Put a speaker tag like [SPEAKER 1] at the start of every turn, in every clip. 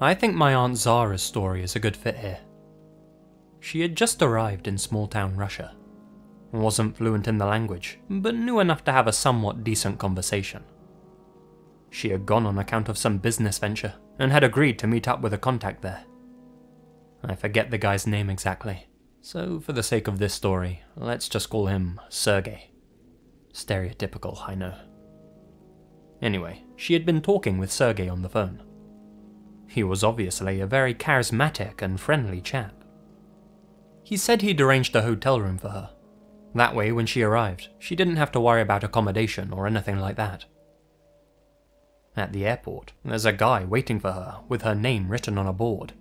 [SPEAKER 1] I think my Aunt Zara's story is a good fit here. She had just arrived in small-town Russia. Wasn't fluent in the language, but knew enough to have a somewhat decent conversation. She had gone on account of some business venture, and had agreed to meet up with a contact there. I forget the guy's name exactly, so for the sake of this story, let's just call him Sergey. Stereotypical, I know. Anyway, she had been talking with Sergey on the phone. He was obviously a very charismatic and friendly chap. He said he'd arranged a hotel room for her. That way, when she arrived, she didn't have to worry about accommodation or anything like that. At the airport, there's a guy waiting for her with her name written on a board.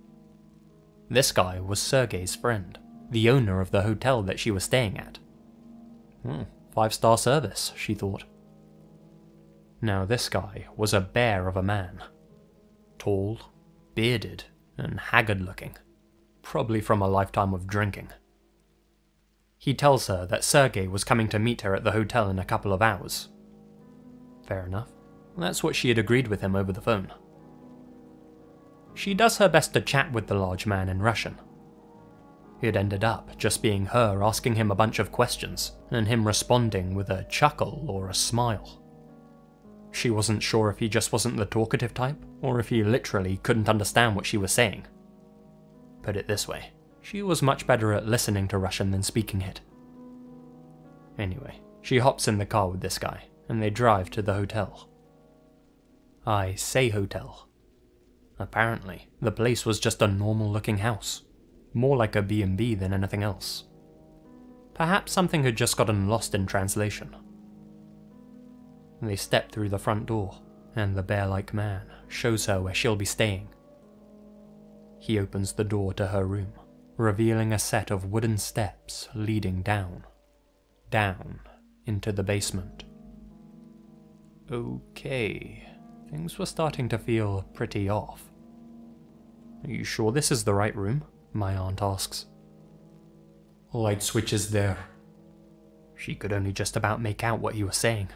[SPEAKER 1] This guy was Sergey's friend, the owner of the hotel that she was staying at. 5-star service, she thought. Now this guy was a bear of a man. Tall, bearded, and haggard-looking, probably from a lifetime of drinking. He tells her that Sergey was coming to meet her at the hotel in a couple of hours. Fair enough. That's what she had agreed with him over the phone. She does her best to chat with the large man in Russian. It ended up just being her asking him a bunch of questions, and him responding with a chuckle or a smile. She wasn't sure if he just wasn't the talkative type, or if he literally couldn't understand what she was saying. Put it this way, she was much better at listening to Russian than speaking it. Anyway, she hops in the car with this guy, and they drive to the hotel. I say hotel. Apparently, the place was just a normal-looking house, more like a B&B than anything else. Perhaps something had just gotten lost in translation. They step through the front door, and the bear-like man shows her where she'll be staying. He opens the door to her room, revealing a set of wooden steps leading down into the basement. Okay, things were starting to feel pretty off. Are you sure this is the right room? My aunt asks. Light switch is there. She could only just about make out what he was saying.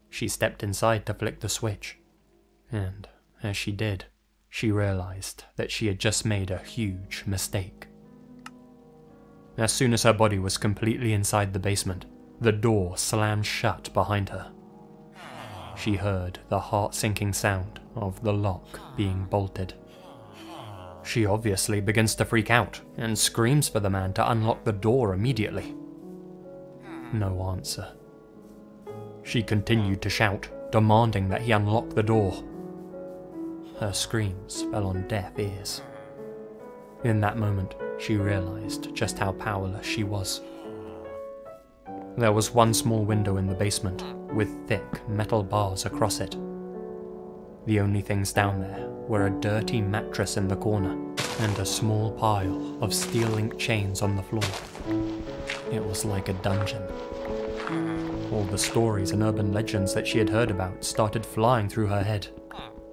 [SPEAKER 1] She stepped inside to flick the switch, and as she did, she realized that she had just made a huge mistake. As soon as her body was completely inside the basement, the door slammed shut behind her. She heard the heart-sinking sound of the lock being bolted. She obviously begins to freak out and screams for the man to unlock the door immediately. No answer. She continued to shout, demanding that he unlock the door. Her screams fell on deaf ears. In that moment, she realized just how powerless she was. There was one small window in the basement, with thick metal bars across it. The only things down there were a dirty mattress in the corner, and a small pile of steel-linked chains on the floor. It was like a dungeon. All the stories and urban legends that she had heard about started flying through her head.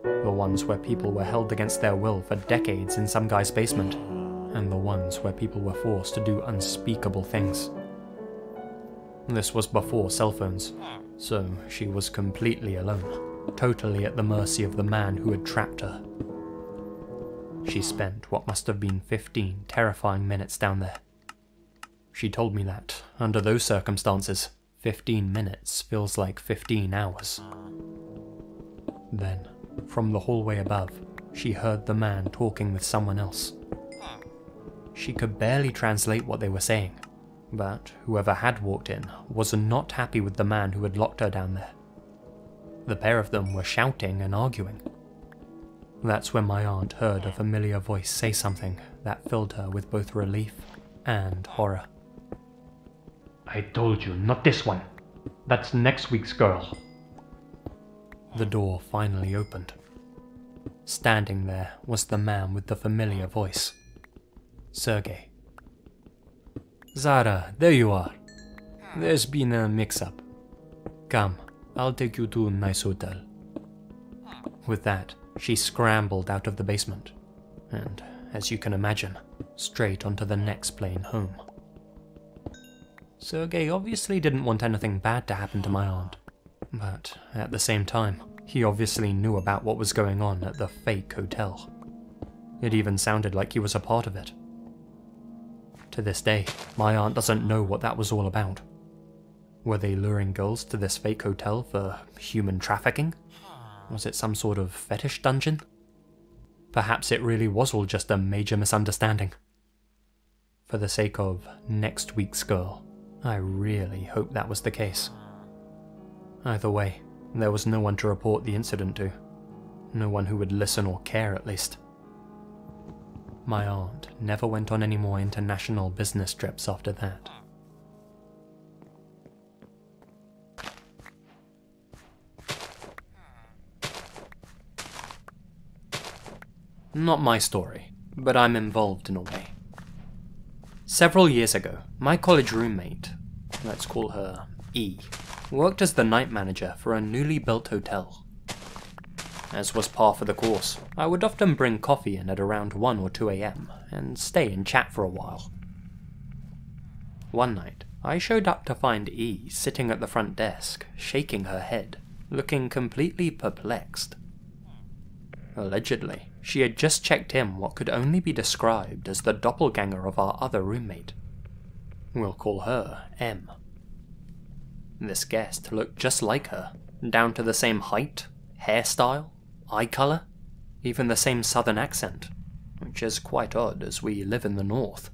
[SPEAKER 1] The ones where people were held against their will for decades in some guy's basement, and the ones where people were forced to do unspeakable things. This was before cell phones, so she was completely alone, totally at the mercy of the man who had trapped her. She spent what must have been 15 terrifying minutes down there. She told me that, under those circumstances, 15 minutes feels like 15 hours. Then, from the hallway above, she heard the man talking with someone else. She could barely translate what they were saying, but whoever had walked in was not happy with the man who had locked her down there. The pair of them were shouting and arguing. That's when my aunt heard a familiar voice say something that filled her with both relief and horror. I told you, not this one. That's next week's girl. The door finally opened. Standing there was the man with the familiar voice. Sergey. Zara, there you are. There's been a mix-up. Come, I'll take you to a nice hotel. With that, she scrambled out of the basement, and, as you can imagine, straight onto the next plane home. Sergey obviously didn't want anything bad to happen to my aunt, but at the same time, He obviously knew about what was going on at the fake hotel. It even sounded like he was a part of it. To this day, my aunt doesn't know what that was all about. Were they luring girls to this fake hotel for human trafficking? Was it some sort of fetish dungeon? Perhaps it really was all just a major misunderstanding. For the sake of next week's girl, I really hope that was the case. Either way, there was no one to report the incident to. No one who would listen or care, at least. My aunt never went on any more international business trips after that. Not my story, but I'm involved in a way. Several years ago, my college roommate, let's call her E, worked as the night manager for a newly built hotel. As was par for the course, I would often bring coffee in at around 1 or 2 AM and stay and chat for a while. One night, I showed up to find E sitting at the front desk, shaking her head, looking completely perplexed. Allegedly, she had just checked in what could only be described as the doppelganger of our other roommate. We'll call her M. This guest looked just like her, down to the same height, hairstyle, eye colour, even the same southern accent, which is quite odd as we live in the north.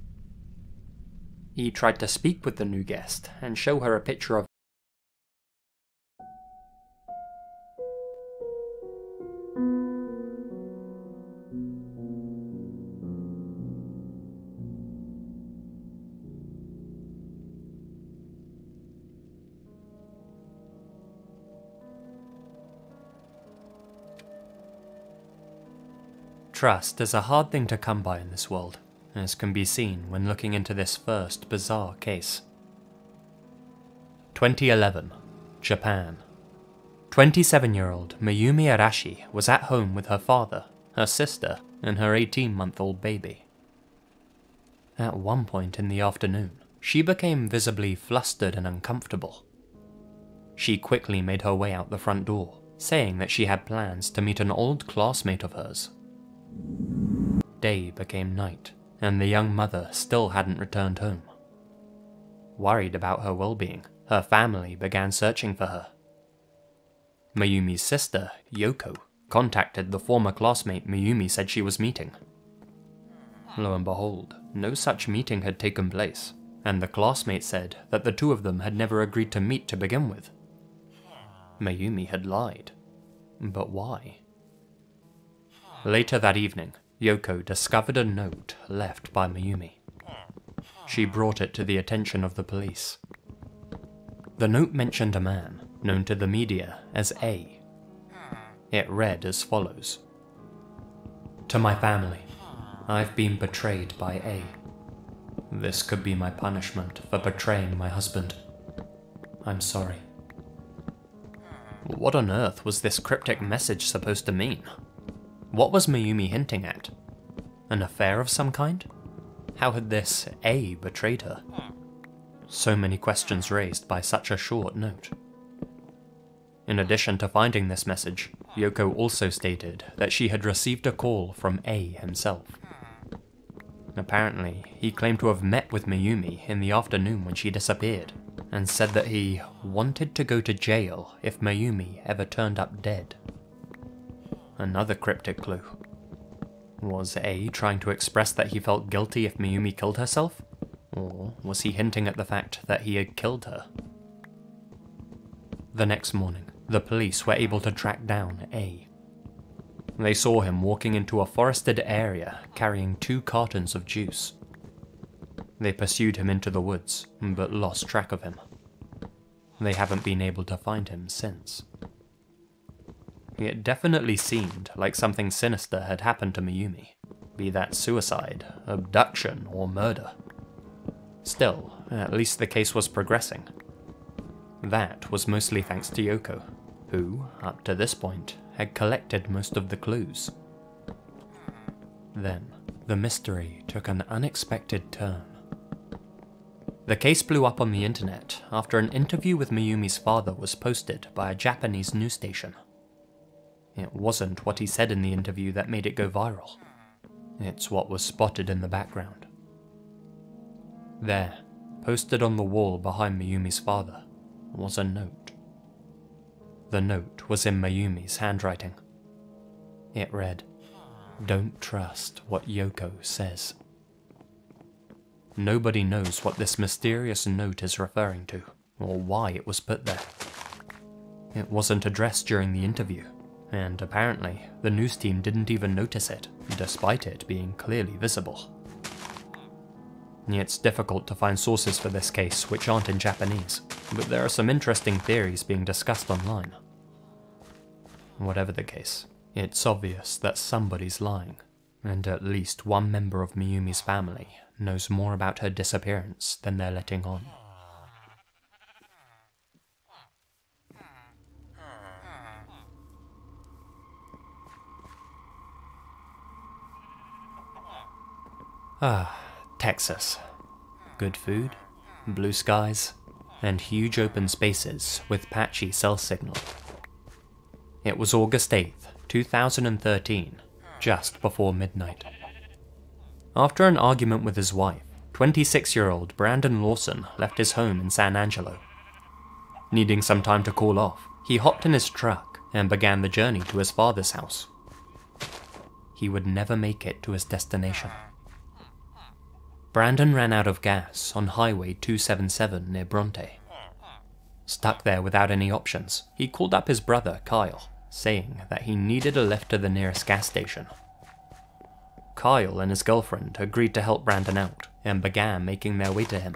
[SPEAKER 1] He tried to speak with the new guest and show her a picture of Trust is a hard thing to come by in this world, as can be seen when looking into this first bizarre case. 2011, Japan. 27-year-old Mayumi Arashi was at home with her father, her sister, and her 18-month-old baby. At one point in the afternoon, she became visibly flustered and uncomfortable. She quickly made her way out the front door, saying that she had plans to meet an old classmate of hers. Day became night, and the young mother still hadn't returned home. Worried about her well-being, her family began searching for her. Mayumi's sister, Yoko, contacted the former classmate Mayumi said she was meeting. Lo and behold, no such meeting had taken place, and the classmate said that the two of them had never agreed to meet to begin with. Mayumi had lied. But why? Later that evening, Yoko discovered a note left by Mayumi. She brought it to the attention of the police. The note mentioned a man, known to the media as A. It read as follows. To my family, I've been betrayed by A. This could be my punishment for betraying my husband. I'm sorry. What on earth was this cryptic message supposed to mean? What was Mayumi hinting at? An affair of some kind? How had this A betrayed her? So many questions raised by such a short note. In addition to finding this message, Yoko also stated that she had received a call from A himself. Apparently, he claimed to have met with Mayumi in the afternoon when she disappeared, and said that he wanted to go to jail if Mayumi ever turned up dead. Another cryptic clue. Was A trying to express that he felt guilty if Mayumi killed herself? Or was he hinting at the fact that he had killed her? The next morning, the police were able to track down A. They saw him walking into a forested area carrying 2 cartons of juice. They pursued him into the woods, but lost track of him. They haven't been able to find him since. It definitely seemed like something sinister had happened to Mayumi, be that suicide, abduction, or murder. Still, at least the case was progressing. That was mostly thanks to Yoko, who, up to this point, had collected most of the clues. Then, the mystery took an unexpected turn. The case blew up on the internet after an interview with Mayumi's father was posted by a Japanese news station. It wasn't what he said in the interview that made it go viral. It's what was spotted in the background. There, posted on the wall behind Mayumi's father, was a note. The note was in Mayumi's handwriting. It read, "Don't trust what Yoko says." Nobody knows what this mysterious note is referring to, or why it was put there. It wasn't addressed during the interview, and apparently the news team didn't even notice it, despite it being clearly visible. It's difficult to find sources for this case which aren't in Japanese, but there are some interesting theories being discussed online. Whatever the case, it's obvious that somebody's lying, and at least one member of Mayumi's family knows more about her disappearance than they're letting on. Texas. Good food, blue skies, and huge open spaces with patchy cell signal. It was August 8th, 2013, just before midnight. After an argument with his wife, 26-year-old Brandon Lawson left his home in San Angelo. Needing some time to cool off, he hopped in his truck and began the journey to his father's house. He would never make it to his destination. Brandon ran out of gas on Highway 277 near Bronte. Stuck there without any options, he called up his brother Kyle, saying that he needed a lift to the nearest gas station. Kyle and his girlfriend agreed to help Brandon out and began making their way to him.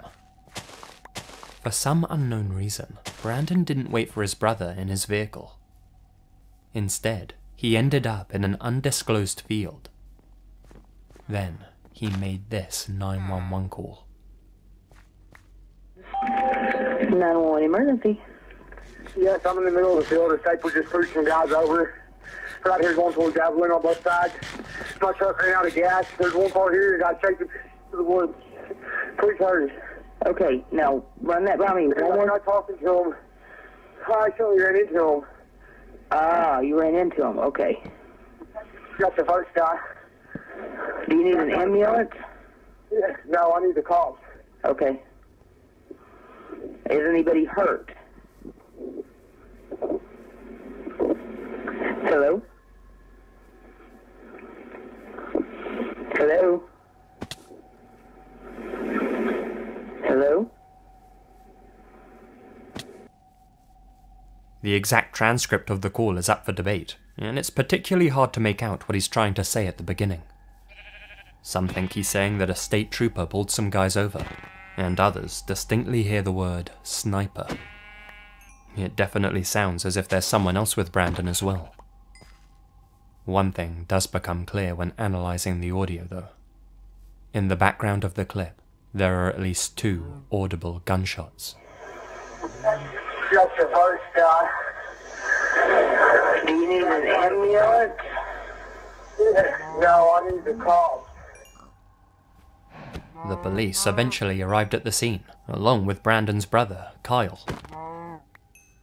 [SPEAKER 1] For some unknown reason, Brandon didn't wait for his brother in his vehicle. Instead, he ended up in an undisclosed field. Then, he made this 911 call.
[SPEAKER 2] 911 emergency.
[SPEAKER 3] Yes, I'm in the middle of the field. The staple just pushed some guys over. Right here going towards Javelin on both sides. My truck ran out of gas. There's one part here that got taken to the woods. Please hurry.
[SPEAKER 2] Okay, now run that by me.
[SPEAKER 3] I'm not talking to him. I actually ran into him.
[SPEAKER 2] Ah, you ran into him. Okay.
[SPEAKER 3] Got the first guy.
[SPEAKER 2] Do you need an ambulance?
[SPEAKER 3] Yeah, no, I need the cops.
[SPEAKER 2] Okay. Is anybody hurt? Hello? Hello? Hello?
[SPEAKER 1] The exact transcript of the call is up for debate, and it's particularly hard to make out what he's trying to say at the beginning. Some think he's saying that a state trooper pulled some guys over, and others distinctly hear the word sniper. It definitely sounds as if there's someone else with Brandon as well. One thing does become clear when analysing the audio though. In the background of the clip, there are at least 2 audible gunshots.
[SPEAKER 3] Got the first guy.
[SPEAKER 2] Do you need an ambulance?
[SPEAKER 3] Yeah, no, I need the cops.
[SPEAKER 1] The police eventually arrived at the scene, along with Brandon's brother, Kyle.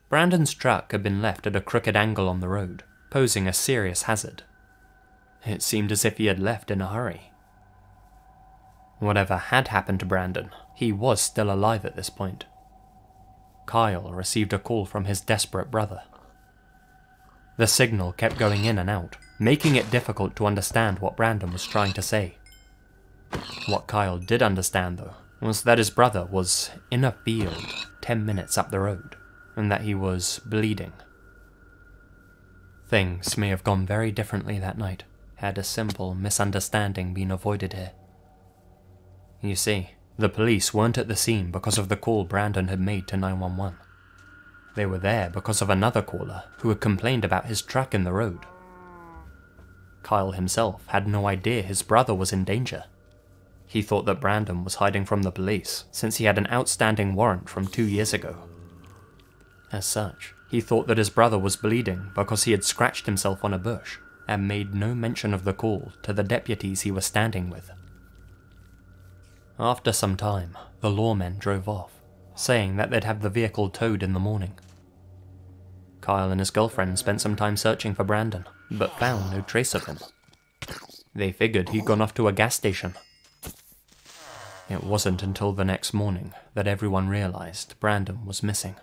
[SPEAKER 1] Brandon's truck had been left at a crooked angle on the road, posing a serious hazard. It seemed as if he had left in a hurry. Whatever had happened to Brandon, he was still alive at this point. Kyle received a call from his desperate brother. The signal kept going in and out, making it difficult to understand what Brandon was trying to say. What Kyle did understand, though, was that his brother was in a field 10 minutes up the road, and that he was bleeding. Things may have gone very differently that night, had a simple misunderstanding been avoided here. You see, the police weren't at the scene because of the call Brandon had made to 911. They were there because of another caller who had complained about his truck in the road. Kyle himself had no idea his brother was in danger. He thought that Brandon was hiding from the police since he had an outstanding warrant from 2 years ago. As such, he thought that his brother was bleeding because he had scratched himself on a bush and made no mention of the call to the deputies he was standing with. After some time, the lawmen drove off, saying that they'd have the vehicle towed in the morning. Kyle and his girlfriend spent some time searching for Brandon, but found no trace of him. They figured he'd gone off to a gas station. It wasn't until the next morning that everyone realized Brandon was missing.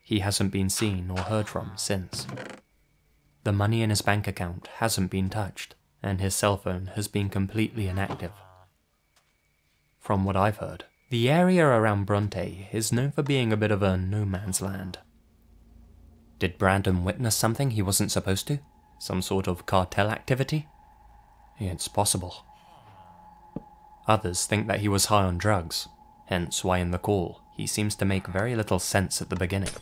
[SPEAKER 1] He hasn't been seen or heard from since. The money in his bank account hasn't been touched, and his cell phone has been completely inactive. From what I've heard, the area around Bronte is known for being a bit of a no-man's land. Did Brandon witness something he wasn't supposed to? Some sort of cartel activity? It's possible. Others think that he was high on drugs, hence why in the call he seems to make very little sense at the beginning.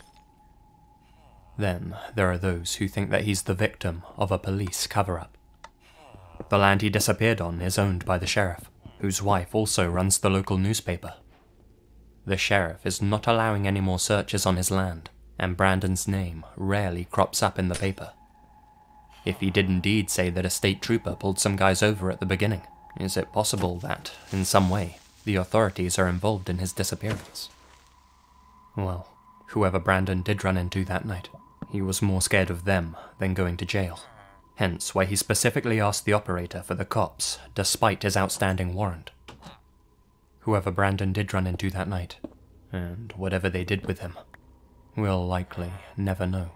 [SPEAKER 1] Then there are those who think that he's the victim of a police cover-up. The land he disappeared on is owned by the sheriff, whose wife also runs the local newspaper. The sheriff is not allowing any more searches on his land, and Brandon's name rarely crops up in the paper. If he did indeed say that a state trooper pulled some guys over at the beginning, is it possible that, in some way, the authorities are involved in his disappearance? Well, whoever Brandon did run into that night, he was more scared of them than going to jail. Hence why he specifically asked the operator for the cops, despite his outstanding warrant. Whoever Brandon did run into that night, and whatever they did with him, we'll likely never know.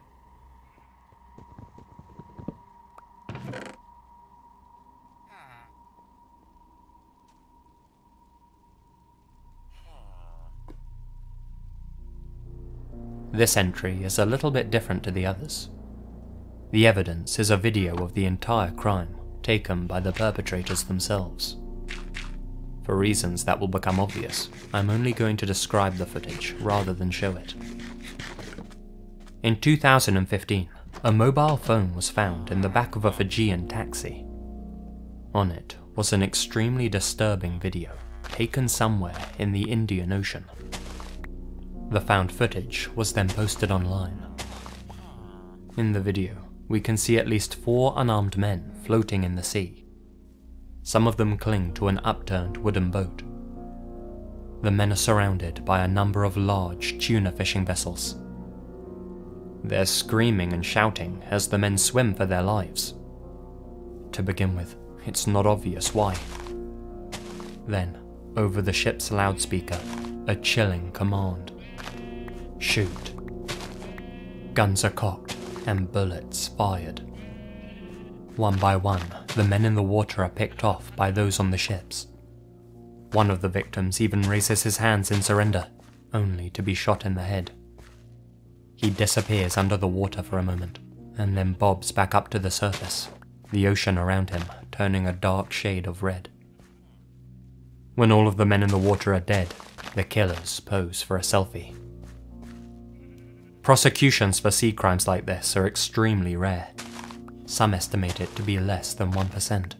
[SPEAKER 1] This entry is a little bit different to the others. The evidence is a video of the entire crime, taken by the perpetrators themselves. For reasons that will become obvious, I'm only going to describe the footage rather than show it. In 2015, a mobile phone was found in the back of a Fijian taxi. On it was an extremely disturbing video, taken somewhere in the Indian Ocean. The found footage was then posted online. In the video, we can see at least 4 unarmed men floating in the sea. Some of them cling to an upturned wooden boat. The men are surrounded by a number of large tuna fishing vessels. They're screaming and shouting as the men swim for their lives. To begin with, it's not obvious why. Then, over the ship's loudspeaker, a chilling command. Shoot. Guns are cocked and bullets fired. One by one, the men in the water are picked off by those on the ships. One of the victims even raises his hands in surrender, only to be shot in the head. He disappears under the water for a moment, and then bobs back up to the surface, the ocean around him turning a dark shade of red. When all of the men in the water are dead, the killers pose for a selfie. Prosecutions for sea crimes like this are extremely rare. Some estimate it to be less than 1%.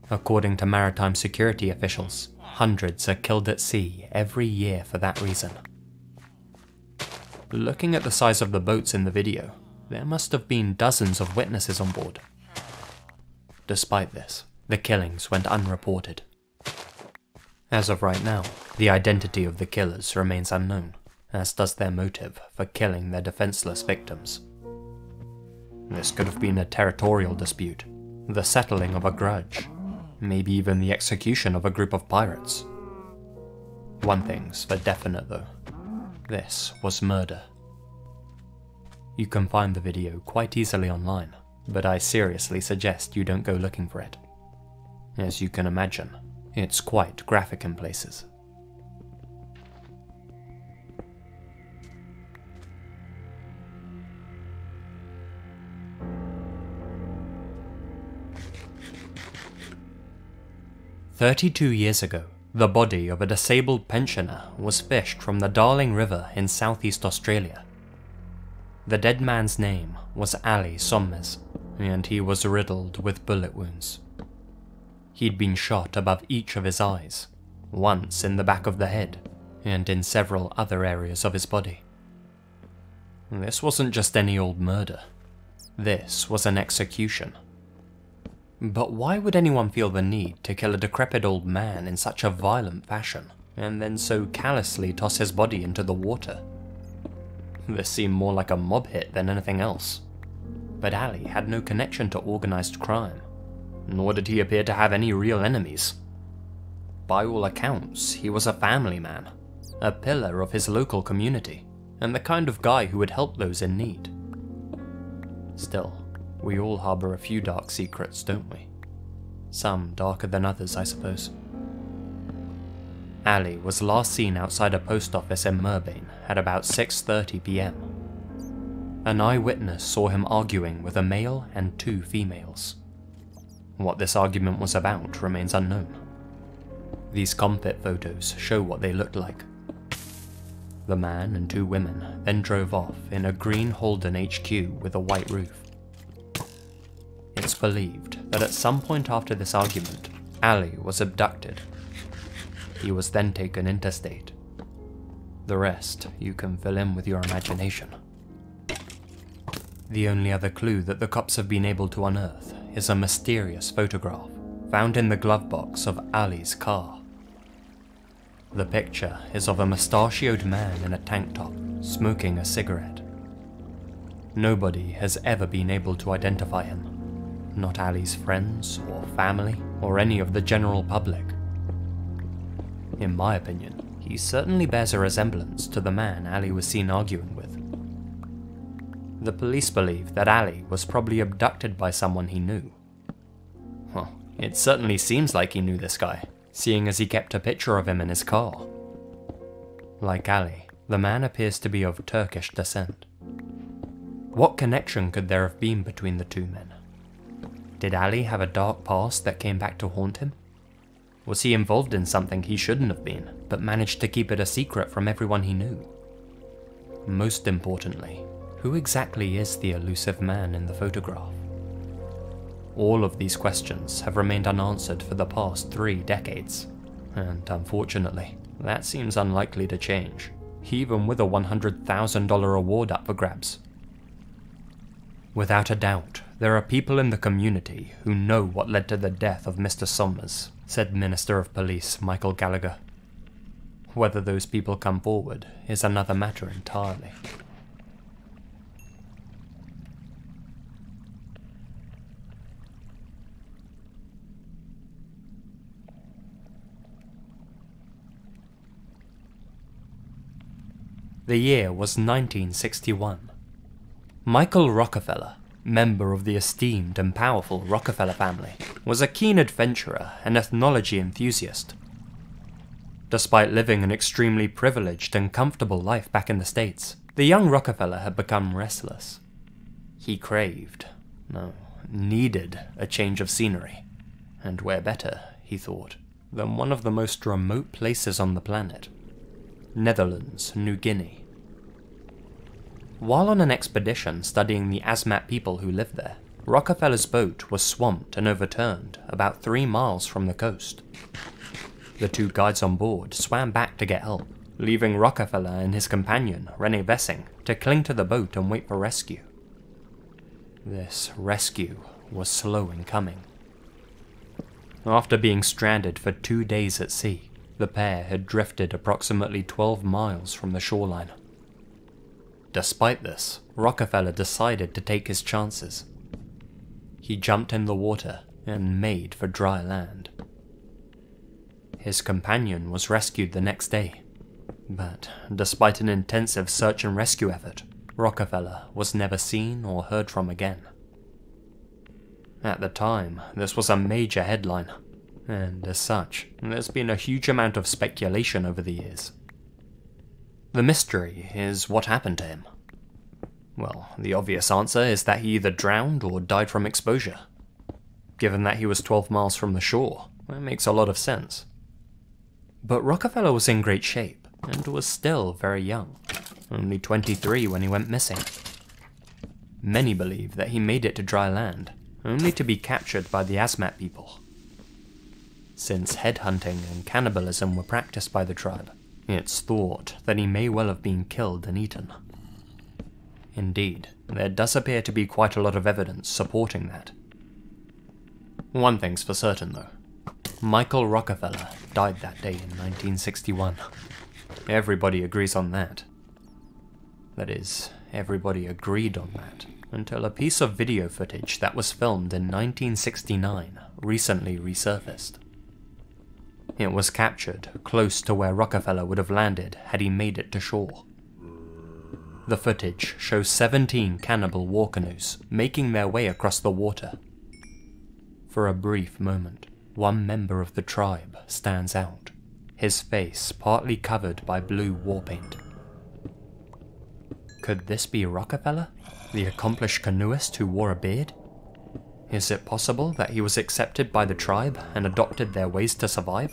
[SPEAKER 1] According to maritime security officials, hundreds are killed at sea every year for that reason. Looking at the size of the boats in the video, there must have been dozens of witnesses on board. Despite this, the killings went unreported. As of right now, the identity of the killers remains unknown, as does their motive for killing their defenseless victims. This could have been a territorial dispute, the settling of a grudge, maybe even the execution of a group of pirates. One thing's for definite though, this was murder. You can find the video quite easily online, but I seriously suggest you don't go looking for it. As you can imagine, it's quite graphic in places. "32 years ago, the body of a disabled pensioner was fished from the Darling River in southeast Australia. The dead man's name was Ali Sommes, and he was riddled with bullet wounds. He'd been shot above each of his eyes, once in the back of the head, and in several other areas of his body. This wasn't just any old murder. This was an execution. But why would anyone feel the need to kill a decrepit old man in such a violent fashion, and then so callously toss his body into the water? This seemed more like a mob hit than anything else. But Ali had no connection to organized crime, nor did he appear to have any real enemies. By all accounts, he was a family man, a pillar of his local community, and the kind of guy who would help those in need. Still, we all harbor a few dark secrets, don't we? Some darker than others, I suppose. Ali was last seen outside a post office in Merbane at about 6:30 PM. An eyewitness saw him arguing with a male and 2 females. What this argument was about remains unknown. These cockpit photos show what they looked like. The man and 2 women then drove off in a green Holden HQ with a white roof. It's believed that at some point after this argument, Ali was abducted. He was then taken interstate. The rest you can fill in with your imagination. The only other clue that the cops have been able to unearth is a mysterious photograph found in the glove box of Ali's car. The picture is of a mustachioed man in a tank top, smoking a cigarette. Nobody has ever been able to identify him. Not Ali's friends, or family, or any of the general public. In my opinion, he certainly bears a resemblance to the man Ali was seen arguing with. The police believe that Ali was probably abducted by someone he knew. Well, it certainly seems like he knew this guy, seeing as he kept a picture of him in his car. Like Ali, the man appears to be of Turkish descent. What connection could there have been between the 2 men? Did Ali have a dark past that came back to haunt him? Was he involved in something he shouldn't have been, but managed to keep it a secret from everyone he knew? Most importantly, who exactly is the elusive man in the photograph? All of these questions have remained unanswered for the past 3 decades, and unfortunately, that seems unlikely to change, even with a $100,000 reward up for grabs. Without a doubt, there are people in the community who know what led to the death of Mr. Somers, said Minister of Police Michael Gallagher. Whether those people come forward is another matter entirely. The year was 1961. Michael Rockefeller, member of the esteemed and powerful Rockefeller family, was a keen adventurer and ethnology enthusiast. Despite living an extremely privileged and comfortable life back in the States, the young Rockefeller had become restless. He craved, no, needed a change of scenery, and where better, he thought, than one of the most remote places on the planet, Netherlands, New Guinea. While on an expedition studying the Asmat people who lived there, Rockefeller's boat was swamped and overturned about 3 miles from the coast. The 2 guides on board swam back to get help, leaving Rockefeller and his companion, Rene Vessing, to cling to the boat and wait for rescue. This rescue was slow in coming. After being stranded for 2 days at sea, the pair had drifted approximately 12 miles from the shoreline. Despite this, Rockefeller decided to take his chances. He jumped in the water and made for dry land. His companion was rescued the next day, but despite an intensive search and rescue effort, Rockefeller was never seen or heard from again. At the time, this was a major headline, and as such, there's been a huge amount of speculation over the years. The mystery is what happened to him. Well, the obvious answer is that he either drowned or died from exposure. Given that he was 12 miles from the shore, that makes a lot of sense. But Rockefeller was in great shape, and was still very young, only 23 when he went missing. Many believe that he made it to dry land, only to be captured by the Asmat people. Since headhunting and cannibalism were practiced by the tribe, it's thought that he may well have been killed and eaten. Indeed, there does appear to be quite a lot of evidence supporting that. One thing's for certain though, Michael Rockefeller died that day in 1961. Everybody agrees on that. That is, everybody agreed on that, until a piece of video footage that was filmed in 1969 recently resurfaced. It was captured close to where Rockefeller would have landed had he made it to shore. The footage shows 17 cannibal war canoes making their way across the water. For a brief moment, one member of the tribe stands out, his face partly covered by blue war paint. Could this be Rockefeller, the accomplished canoeist who wore a beard? Is it possible that he was accepted by the tribe and adopted their ways to survive?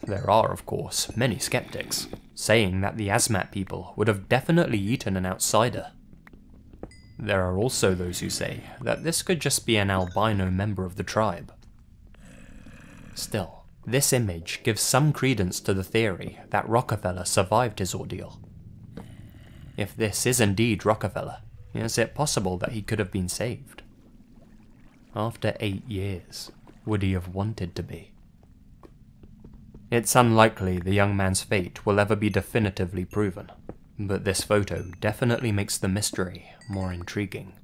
[SPEAKER 1] There are, of course, many skeptics, saying that the Asmat people would have definitely eaten an outsider. There are also those who say that this could just be an albino member of the tribe. Still, this image gives some credence to the theory that Rockefeller survived his ordeal. If this is indeed Rockefeller, is it possible that he could have been saved? After 8 years, would he have wanted to be? It's unlikely the young man's fate will ever be definitively proven, but this photo definitely makes the mystery more intriguing.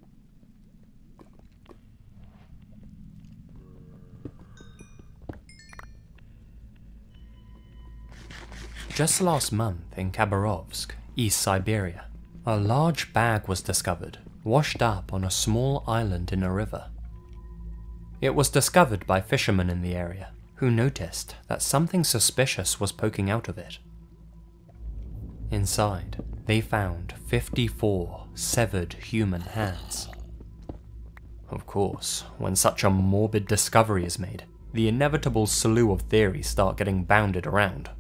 [SPEAKER 1] Just last month in Khabarovsk, East Siberia, a large bag was discovered, washed up on a small island in a river. It was discovered by fishermen in the area, who noticed that something suspicious was poking out of it. Inside, they found 54 severed human hands. Of course, when such a morbid discovery is made, the inevitable slew of theories start getting bounded around.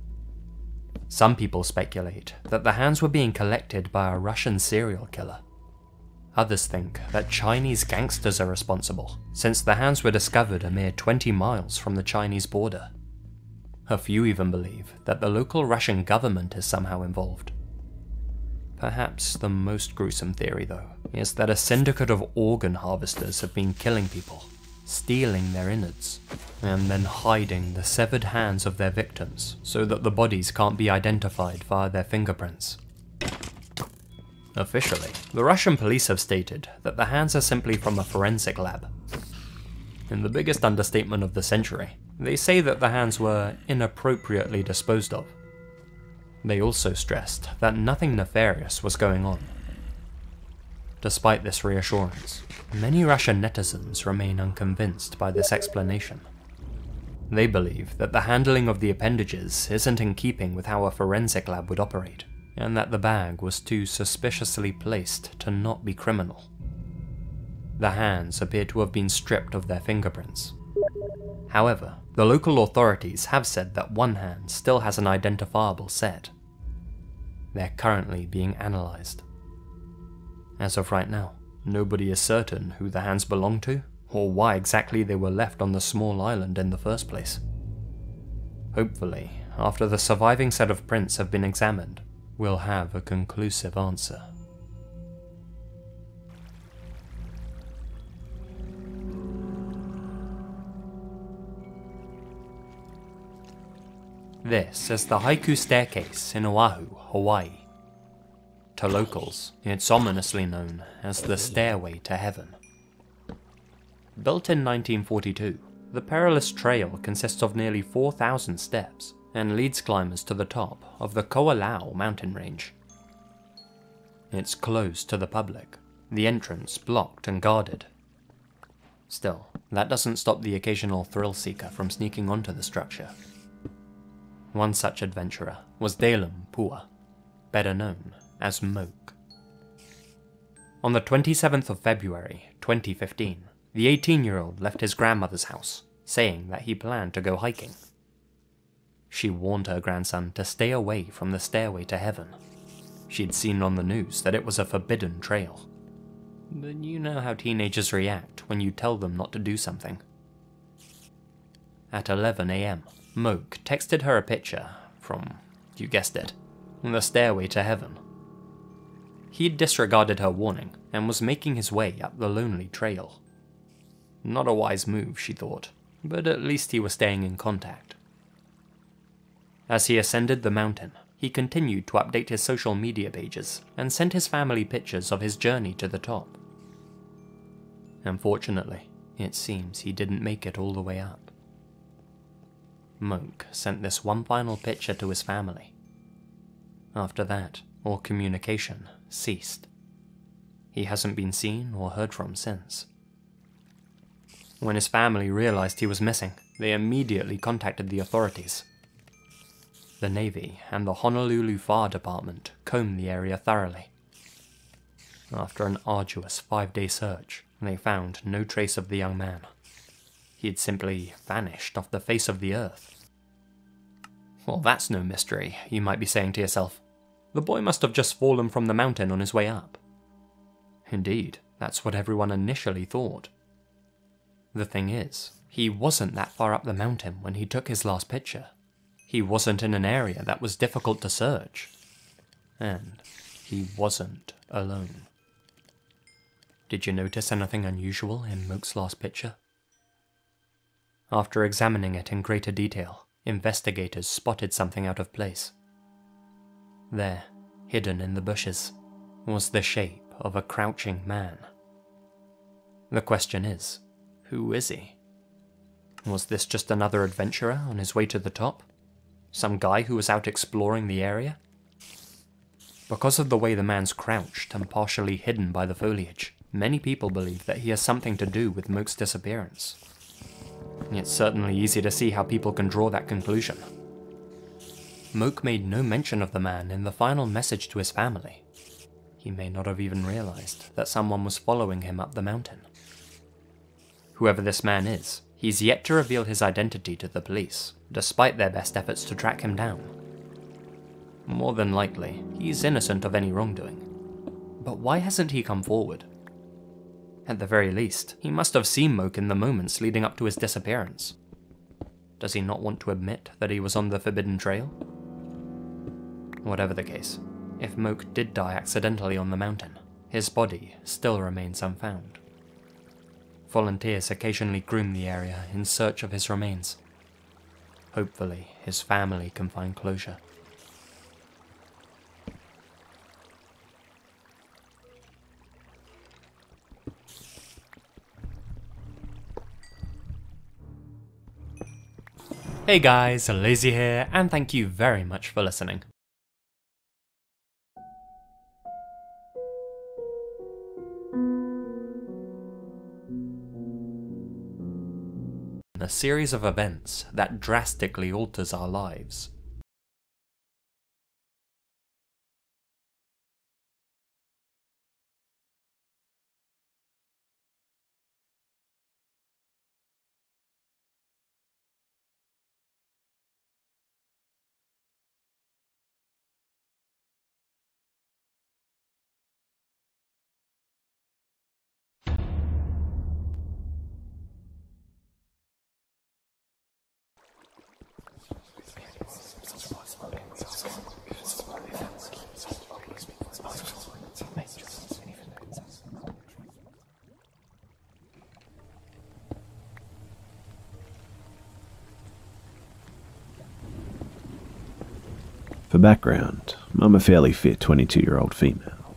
[SPEAKER 1] Some people speculate that the hands were being collected by a Russian serial killer. Others think that Chinese gangsters are responsible, since the hands were discovered a mere 20 miles from the Chinese border. A few even believe that the local Russian government is somehow involved. Perhaps the most gruesome theory, though, is that a syndicate of organ harvesters have been killing people, stealing their innards, and then hiding the severed hands of their victims so that the bodies can't be identified via their fingerprints. Officially, the Russian police have stated that the hands are simply from a forensic lab. In the biggest understatement of the century, they say that the hands were inappropriately disposed of. They also stressed that nothing nefarious was going on. Despite this reassurance, many Russian netizens remain unconvinced by this explanation. They believe that the handling of the appendages isn't in keeping with how a forensic lab would operate, and that the bag was too suspiciously placed to not be criminal. The hands appear to have been stripped of their fingerprints. However, the local authorities have said that one hand still has an identifiable set. They're currently being analysed. As of right now, nobody is certain who the hands belong to, or why exactly they were left on the small island in the first place. Hopefully, after the surviving set of prints have been examined, we'll have a conclusive answer. This is the Haiku Staircase in Oahu, Hawaii. To locals, it's ominously known as the Stairway to Heaven. Built in 1942, the perilous trail consists of nearly 4,000 steps and leads climbers to the top of the Ko'olau mountain range. It's closed to the public, the entrance blocked and guarded. Still, that doesn't stop the occasional thrill seeker from sneaking onto the structure. One such adventurer was Dalem Pua, better known as Moke. On the 27th of February 2015, the 18-year-old left his grandmother's house, saying that he planned to go hiking. She warned her grandson to stay away from the Stairway to Heaven. She'd seen on the news that it was a forbidden trail. But you know how teenagers react when you tell them not to do something. At 11 AM, Moke texted her a picture from, you guessed it, the Stairway to Heaven. He'd disregarded her warning and was making his way up the lonely trail. Not a wise move, she thought, but at least he was staying in contact. As he ascended the mountain, he continued to update his social media pages and sent his family pictures of his journey to the top. Unfortunately, it seems he didn't make it all the way up. Moke sent this one final picture to his family. After that, all communication ceased. He hasn't been seen or heard from since. When his family realized he was missing, they immediately contacted the authorities. The Navy and the Honolulu Fire Department combed the area thoroughly. After an arduous 5-day search, they found no trace of the young man. He had simply vanished off the face of the earth. Well, that's no mystery, you might be saying to yourself. The boy must have just fallen from the mountain on his way up. Indeed, that's what everyone initially thought. The thing is, he wasn't that far up the mountain when he took his last picture. He wasn't in an area that was difficult to search. And he wasn't alone. Did you notice anything unusual in Moke's last picture? After examining it in greater detail, investigators spotted something out of place. There, hidden in the bushes, was the shape of a crouching man. The question is, who is he? Was this just another adventurer on his way to the top? Some guy who was out exploring the area? Because of the way the man's crouched and partially hidden by the foliage, many people believe that he has something to do with Moke's disappearance. It's certainly easy to see how people can draw that conclusion. Moke made no mention of the man in the final message to his family. He may not have even realized that someone was following him up the mountain. Whoever this man is, he's yet to reveal his identity to the police, despite their best efforts to track him down. More than likely, he's innocent of any wrongdoing. But why hasn't he come forward? At the very least, he must have seen Moke in the moments leading up to his disappearance. Does he not want to admit that he was on the Forbidden Trail? Whatever the case, if Moke did die accidentally on the mountain, his body still remains unfound. Volunteers occasionally groom the area in search of his remains. Hopefully, his family can find closure. Hey guys, Lazy here, and thank you very much for listening. A series of events that drastically alters our lives.
[SPEAKER 4] For background, I'm a fairly fit 22-year-old female.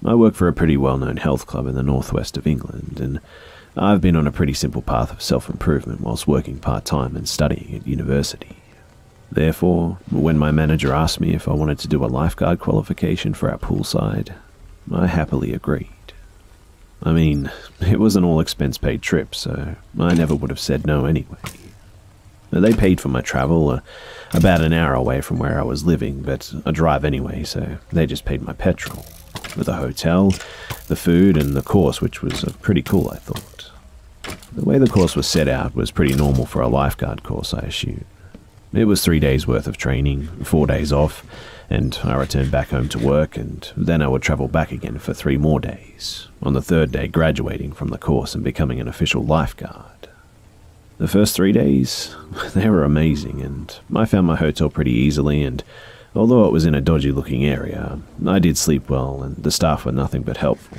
[SPEAKER 4] I work for a pretty well-known health club in the northwest of England, and I've been on a pretty simple path of self-improvement whilst working part-time and studying at university. Therefore, when my manager asked me if I wanted to do a lifeguard qualification for our poolside, I happily agreed. I mean, it was an all-expense-paid trip, so I never would have said no anyway. They paid for my travel, about an hour away from where I was living, but a drive anyway, so they just paid my petrol. With the hotel, the food, and the course, which was pretty cool, I thought. The way the course was set out was pretty normal for a lifeguard course, I assume. It was 3 days worth of training, 4 days off, and I returned back home to work, and then I would travel back again for 3 more days, on the 3rd day graduating from the course and becoming an official lifeguard. The first 3 days, they were amazing, and I found my hotel pretty easily, and although it was in a dodgy-looking area, I did sleep well, and the staff were nothing but helpful.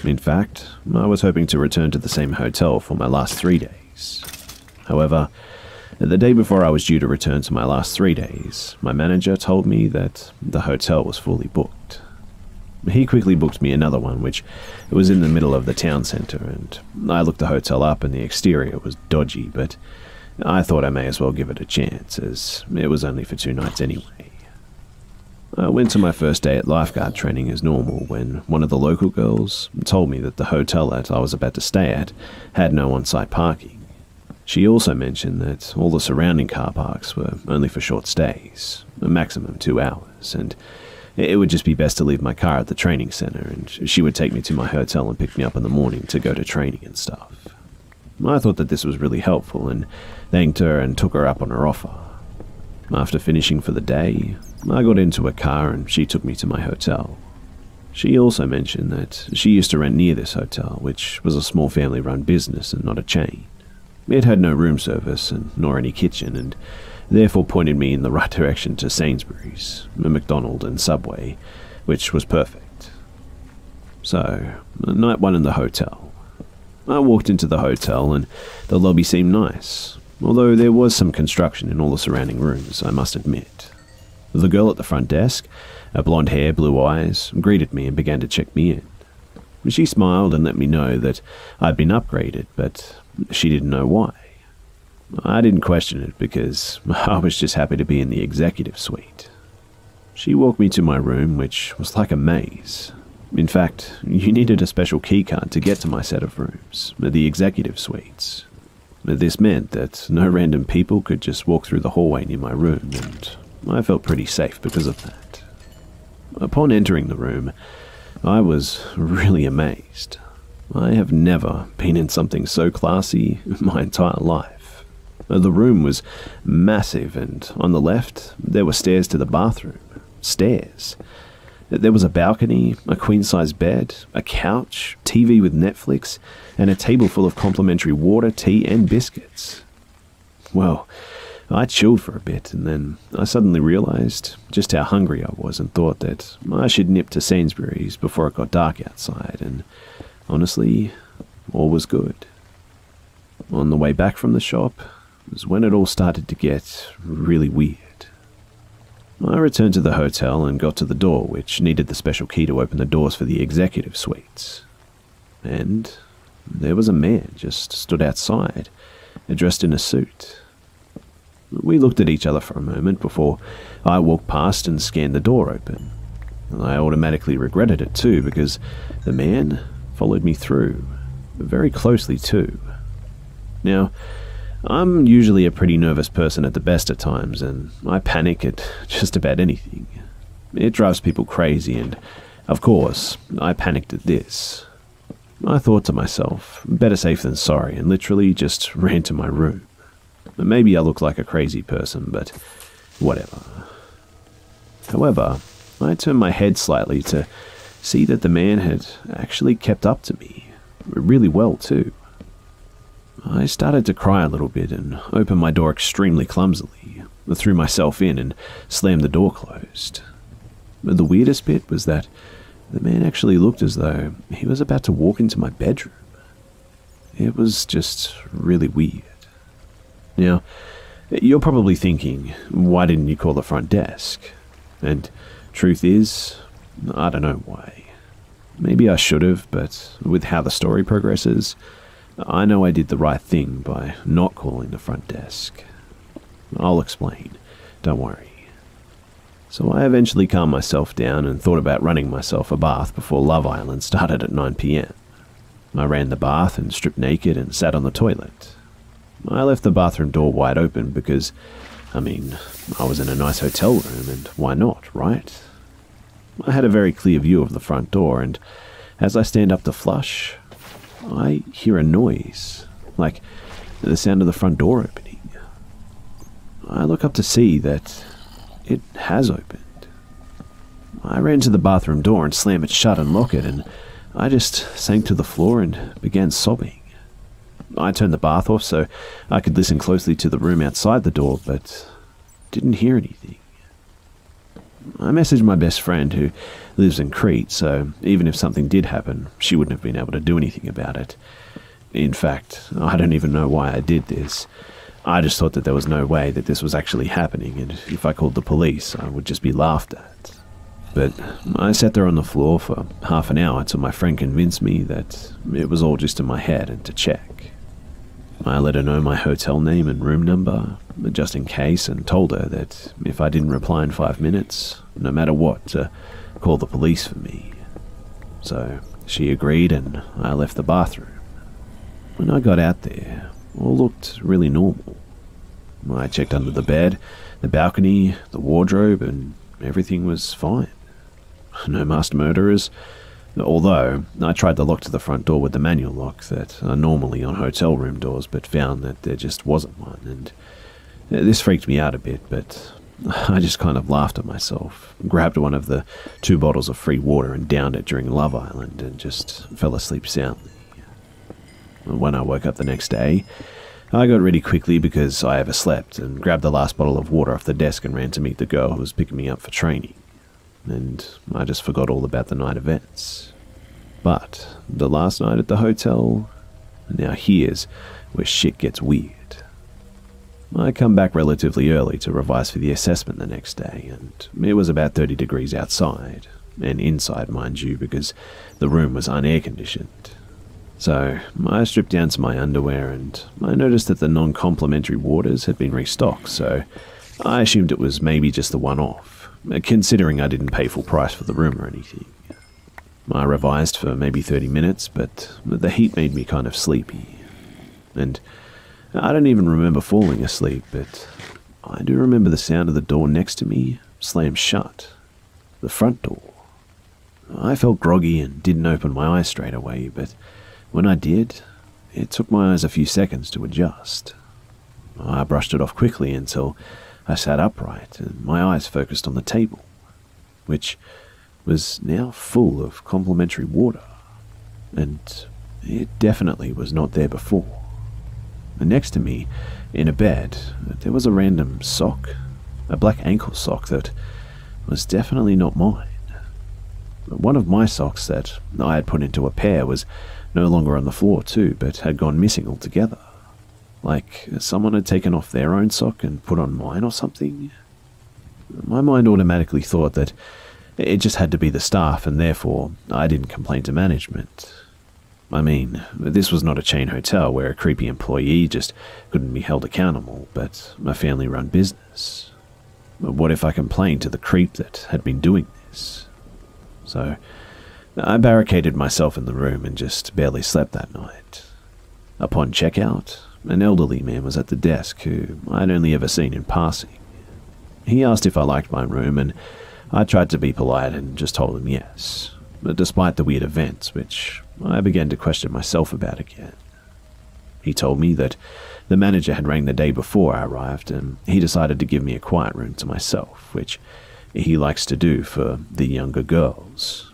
[SPEAKER 4] In fact, I was hoping to return to the same hotel for my last 3 days. However, The day before I was due to return to my last 3 days, my manager told me that the hotel was fully booked. He quickly booked me another one, which was in the middle of the town centre, and I looked the hotel up and the exterior was dodgy, but I thought I may as well give it a chance, as it was only for 2 nights anyway. I went to my first day at lifeguard training as normal when one of the local girls told me that the hotel that I was about to stay at had no on-site parking. She also mentioned that all the surrounding car parks were only for short stays, a maximum 2 hours, and it would just be best to leave my car at the training centre, and she would take me to my hotel and pick me up in the morning to go to training and stuff. I thought that this was really helpful and thanked her and took her up on her offer. After finishing for the day, I got into a car and she took me to my hotel. She also mentioned that she used to rent near this hotel, which was a small family-run business and not a chain. It had no room service and nor any kitchen, and therefore pointed me in the right direction to Sainsbury's, a McDonald's and Subway, which was perfect. So, night 1 in the hotel. I walked into the hotel and the lobby seemed nice, although there was some construction in all the surrounding rooms, I must admit. The girl at the front desk, blonde hair, blue eyes, greeted me and began to check me in. She smiled and let me know that I'd been upgraded, but she didn't know why. I didn't question it because I was just happy to be in the executive suite. She walked me to my room, which was like a maze. In fact, you needed a special keycard to get to my set of rooms, the executive suites. This meant that no random people could just walk through the hallway near my room, and I felt pretty safe because of that. Upon entering the room, I was really amazed. I have never been in something so classy my entire life. The room was massive, and on the left, there were stairs to the bathroom. Stairs. There was a balcony, a queen-size bed, a couch, TV with Netflix, and a table full of complimentary water, tea, and biscuits. Well, I chilled for a bit, and then I suddenly realized just how hungry I was and thought that I should nip to Sainsbury's before it got dark outside, and honestly, all was good. On the way back from the shop was when it all started to get really weird. I returned to the hotel and got to the door, which needed the special key to open the doors for the executive suites. And there was a man just stood outside, dressed in a suit. We looked at each other for a moment before I walked past and scanned the door open. I automatically regretted it too, because the man followed me through, very closely too. Now, I'm usually a pretty nervous person at the best of times, and I panic at just about anything. It drives people crazy, and, of course, I panicked at this. I thought to myself, better safe than sorry, and literally just ran to my room. Maybe I look like a crazy person, but whatever. However, I turned my head slightly to see that the man had actually kept up to me, really well too. I started to cry a little bit and opened my door extremely clumsily, threw myself in and slammed the door closed. But the weirdest bit was that the man actually looked as though he was about to walk into my bedroom. It was just really weird. Now, you're probably thinking, why didn't you call the front desk? And truth is, I don't know why. Maybe I should have, but with how the story progresses, I know I did the right thing by not calling the front desk. I'll explain, don't worry. So I eventually calmed myself down and thought about running myself a bath before Love Island started at 9 PM. I ran the bath and stripped naked and sat on the toilet. I left the bathroom door wide open because, I was in a nice hotel room, and why not, right? I had a very clear view of the front door, and as I stand up to flush, I hear a noise, like the sound of the front door opening. I look up to see that it has opened. I ran to the bathroom door and slammed it shut and locked it, and I just sank to the floor and began sobbing. I turned the bath off so I could listen closely to the room outside the door, but didn't hear anything. I messaged my best friend who lives in Crete, so even if something did happen, she wouldn't have been able to do anything about it. In fact, I don't even know why I did this. I just thought that there was no way that this was actually happening, and if I called the police, I would just be laughed at. But I sat there on the floor for half an hour till my friend convinced me that it was all just in my head and to check. I let her know my hotel name and room number, just in case, and told her that if I didn't reply in 5 minutes, no matter what, to call the police for me. So she agreed and I left the bathroom. When I got out there, all looked really normal. I checked under the bed, the balcony, the wardrobe, and everything was fine. No masked murderers, although I tried the lock to the front door with the manual lock that are normally on hotel room doors, but found that there just wasn't one, and this freaked me out a bit, but I just kind of laughed at myself, grabbed one of the 2 bottles of free water and downed it during Love Island, and just fell asleep soundly. When I woke up the next day, I got ready quickly because I overslept, and grabbed the last bottle of water off the desk and ran to meet the girl who was picking me up for training. And I just forgot all about the night events. But the last night at the hotel, now here's where shit gets weird. I come back relatively early to revise for the assessment the next day, and it was about 30 degrees outside, and inside, mind you, because the room was unair conditioned. So I stripped down to my underwear, and I noticed that the non-complimentary waters had been restocked, so I assumed it was maybe just the one-off, considering I didn't pay full price for the room or anything. I revised for maybe 30 minutes, but the heat made me kind of sleepy. And I don't even remember falling asleep, but I do remember the sound of the door next to me slam shut. The front door. I felt groggy and didn't open my eyes straight away, but when I did, it took my eyes a few seconds to adjust. I brushed it off quickly until I sat upright and my eyes focused on the table, which was now full of complimentary water, and it definitely was not there before. And next to me, in a bed, there was a random sock, a black ankle sock that was definitely not mine. One of my socks that I had put into a pair was no longer on the floor too, but had gone missing altogether. Like someone had taken off their own sock and put on mine or something. My mind automatically thought that it just had to be the staff, and therefore I didn't complain to management. I mean, this was not a chain hotel where a creepy employee just couldn't be held accountable, but a family-run business. What if I complained to the creep that had been doing this? So I barricaded myself in the room and just barely slept that night. Upon checkout, an elderly man was at the desk who I'd only ever seen in passing. He asked if I liked my room, and I tried to be polite and just told him yes, despite the weird events, which I began to question myself about again. He told me that the manager had rang the day before I arrived, and he decided to give me a quiet room to myself, which he likes to do for the younger girls.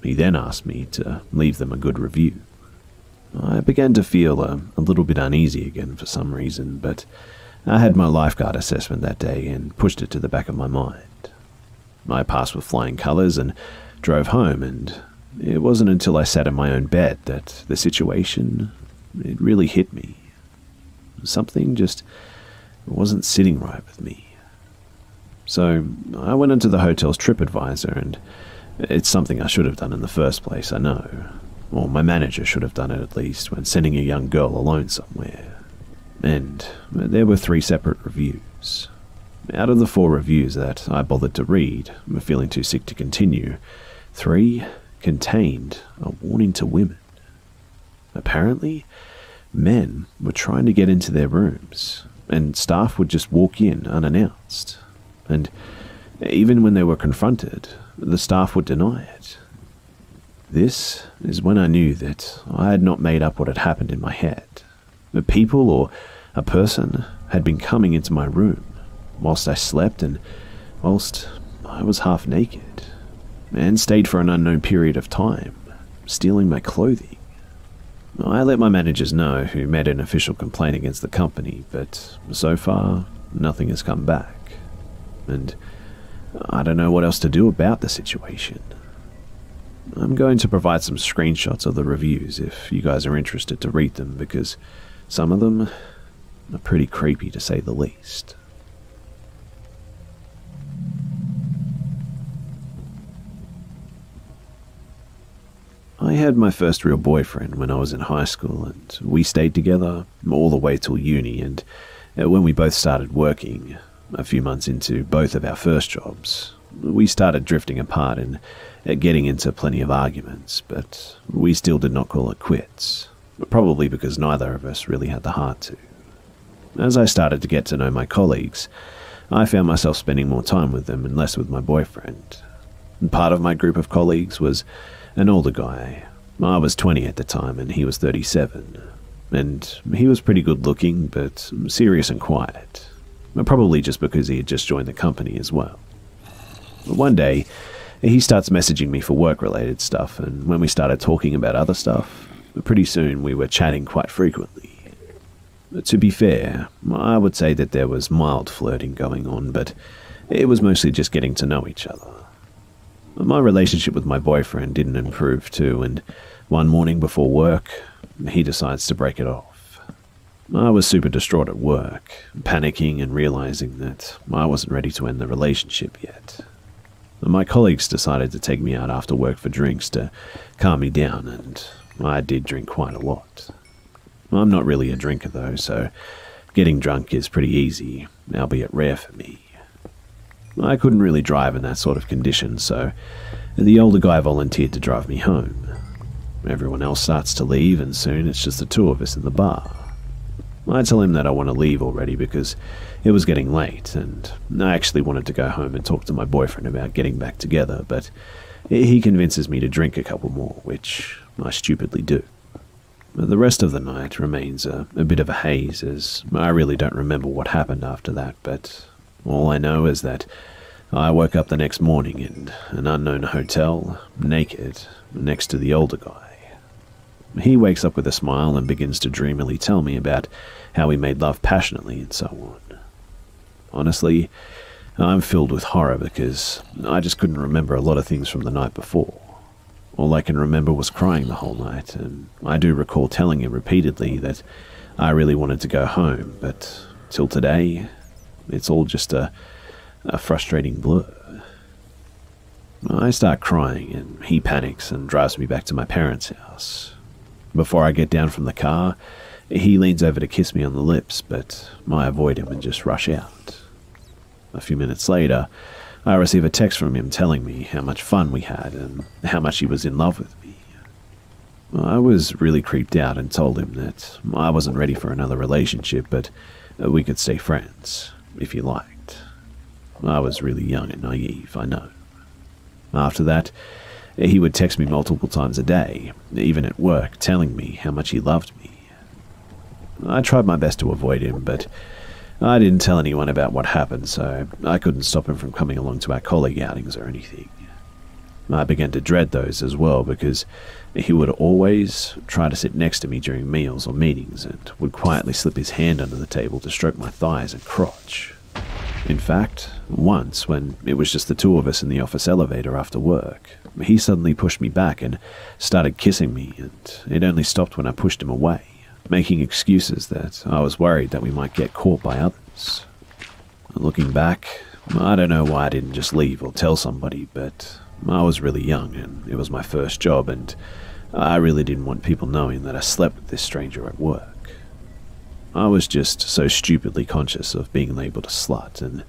[SPEAKER 4] He then asked me to leave them a good review. I began to feel a little bit uneasy again for some reason, but I had my lifeguard assessment that day and pushed it to the back of my mind. I passed with flying colours and drove home, and it wasn't until I sat in my own bed that the situation, it really hit me. Something just wasn't sitting right with me. So I went into the hotel's TripAdvisor, and it's something I should have done in the first place, I know. Or my manager should have done it at least when sending a young girl alone somewhere. And there were 3 separate reviews. Out of the 4 reviews that I bothered to read, feeling too sick to continue, 3 contained a warning to women. Apparently, men were trying to get into their rooms, and staff would just walk in unannounced. And even when they were confronted, the staff would deny it. This is when I knew that I had not made up what had happened in my head. The people or a person had been coming into my room whilst I slept and whilst I was half naked, and stayed for an unknown period of time, stealing my clothing. I let my managers know, who made an official complaint against the company, but so far nothing has come back, and I don't know what else to do about the situation. I'm going to provide some screenshots of the reviews if you guys are interested to read them, because some of them, pretty creepy to say the least. I had my first real boyfriend when I was in high school, and we stayed together all the way till uni, and when we both started working, a few months into both of our first jobs, we started drifting apart and getting into plenty of arguments, but we still did not call it quits, probably because neither of us really had the heart to. As I started to get to know my colleagues, I found myself spending more time with them and less with my boyfriend. And part of my group of colleagues was an older guy. I was 20 at the time and he was 37, and he was pretty good looking but serious and quiet, probably just because he had just joined the company as well. One day, he starts messaging me for work-related stuff, and when we started talking about other stuff, pretty soon we were chatting quite frequently. To be fair, I would say that there was mild flirting going on, but it was mostly just getting to know each other. My relationship with my boyfriend didn't improve too, and one morning before work, he decides to break it off. I was super distraught at work, panicking and realizing that I wasn't ready to end the relationship yet. My colleagues decided to take me out after work for drinks to calm me down, and I did drink quite a lot. I'm not really a drinker though, so getting drunk is pretty easy, albeit rare for me. I couldn't really drive in that sort of condition, so the older guy volunteered to drive me home. Everyone else starts to leave, and soon it's just the two of us in the bar. I tell him that I want to leave already because it was getting late, and I actually wanted to go home and talk to my boyfriend about getting back together, but he convinces me to drink a couple more, which I stupidly do. The rest of the night remains a bit of a haze, as I really don't remember what happened after that, but all I know is that I woke up the next morning in an unknown hotel, naked, next to the older guy. He wakes up with a smile and begins to dreamily tell me about how we made love passionately and so on. Honestly, I'm filled with horror because I just couldn't remember a lot of things from the night before. All I can remember was crying the whole night, and I do recall telling him repeatedly that I really wanted to go home, but till today, it's all just a frustrating blur. I start crying, and he panics and drives me back to my parents' house. Before I get down from the car, he leans over to kiss me on the lips, but I avoid him and just rush out. A few minutes later, I receive a text from him telling me how much fun we had and how much he was in love with me. I was really creeped out and told him that I wasn't ready for another relationship, but we could stay friends, if he liked. I was really young and naive, I know. After that, he would text me multiple times a day, even at work, telling me how much he loved me. I tried my best to avoid him, but I didn't tell anyone about what happened, so I couldn't stop him from coming along to our colleague outings or anything. I began to dread those as well, because he would always try to sit next to me during meals or meetings and would quietly slip his hand under the table to stroke my thighs and crotch. In fact, once, when it was just the two of us in the office elevator after work, he suddenly pushed me back and started kissing me, and it only stopped when I pushed him away, making excuses that I was worried that we might get caught by others. Looking back, I don't know why I didn't just leave or tell somebody, but I was really young and it was my first job, and I really didn't want people knowing that I slept with this stranger at work. I was just so stupidly conscious of being labelled a slut, and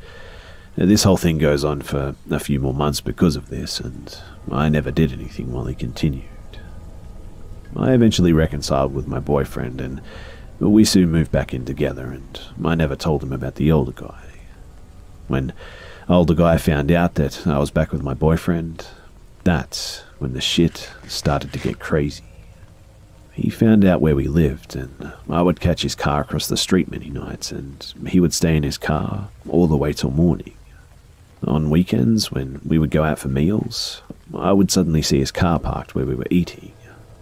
[SPEAKER 4] this whole thing goes on for a few more months because of this, and I never did anything while he continued. I eventually reconciled with my boyfriend, and we soon moved back in together, and I never told him about the older guy. When older guy found out that I was back with my boyfriend, that's when the shit started to get crazy. He found out where we lived, and I would catch his car across the street many nights, and he would stay in his car all the way till morning. On weekends, when we would go out for meals, I would suddenly see his car parked where we were eating,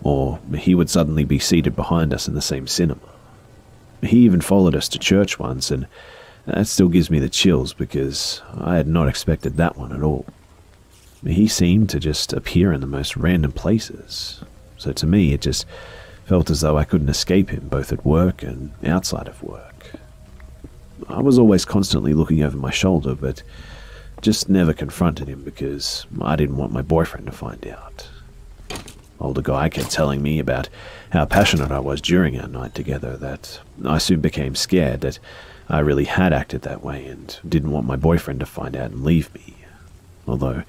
[SPEAKER 4] or he would suddenly be seated behind us in the same cinema. He even followed us to church once, and that still gives me the chills because I had not expected that one at all. He seemed to just appear in the most random places, so to me it just felt as though I couldn't escape him both at work and outside of work. I was always constantly looking over my shoulder, but just never confronted him because I didn't want my boyfriend to find out. Older guy kept telling me about how passionate I was during our night together, that I soon became scared that I really had acted that way and didn't want my boyfriend to find out and leave me. Although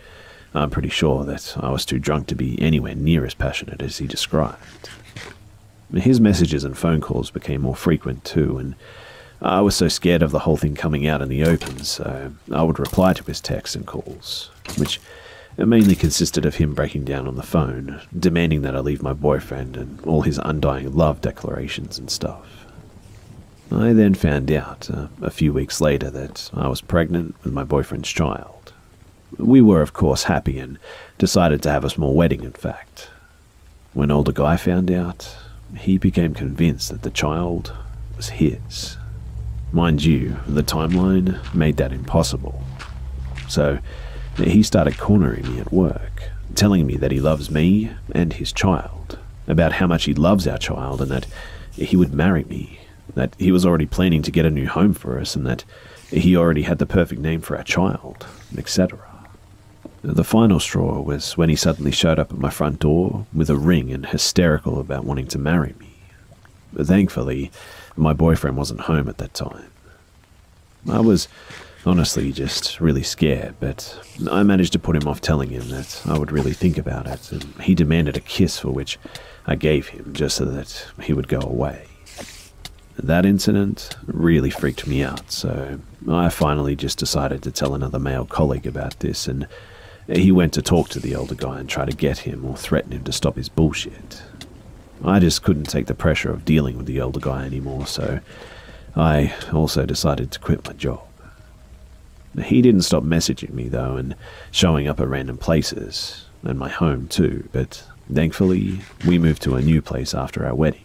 [SPEAKER 4] I'm pretty sure that I was too drunk to be anywhere near as passionate as he described. His messages and phone calls became more frequent too, and I was so scared of the whole thing coming out in the open, so I would reply to his texts and calls, which mainly consisted of him breaking down on the phone, demanding that I leave my boyfriend and all his undying love declarations and stuff. I then found out, a few weeks later, that I was pregnant with my boyfriend's child. We were, of course, happy and decided to have a small wedding, in fact. When older guy found out, he became convinced that the child was his. Mind you, the timeline made that impossible. So he started cornering me at work, telling me that he loves me and his child, about how much he loves our child and that he would marry me, that he was already planning to get a new home for us and that he already had the perfect name for our child, etc. The final straw was when he suddenly showed up at my front door with a ring and hysterical about wanting to marry me. But thankfully, my boyfriend wasn't home at that time. I was honestly just really scared, but I managed to put him off telling him that I would really think about it, and he demanded a kiss, for which I gave him just so that he would go away. That incident really freaked me out, so I finally just decided to tell another male colleague about this, and he went to talk to the older guy and try to get him or threaten him to stop his bullshit. I just couldn't take the pressure of dealing with the older guy anymore, so I also decided to quit my job. He didn't stop messaging me though and showing up at random places, and my home too, but thankfully we moved to a new place after our wedding.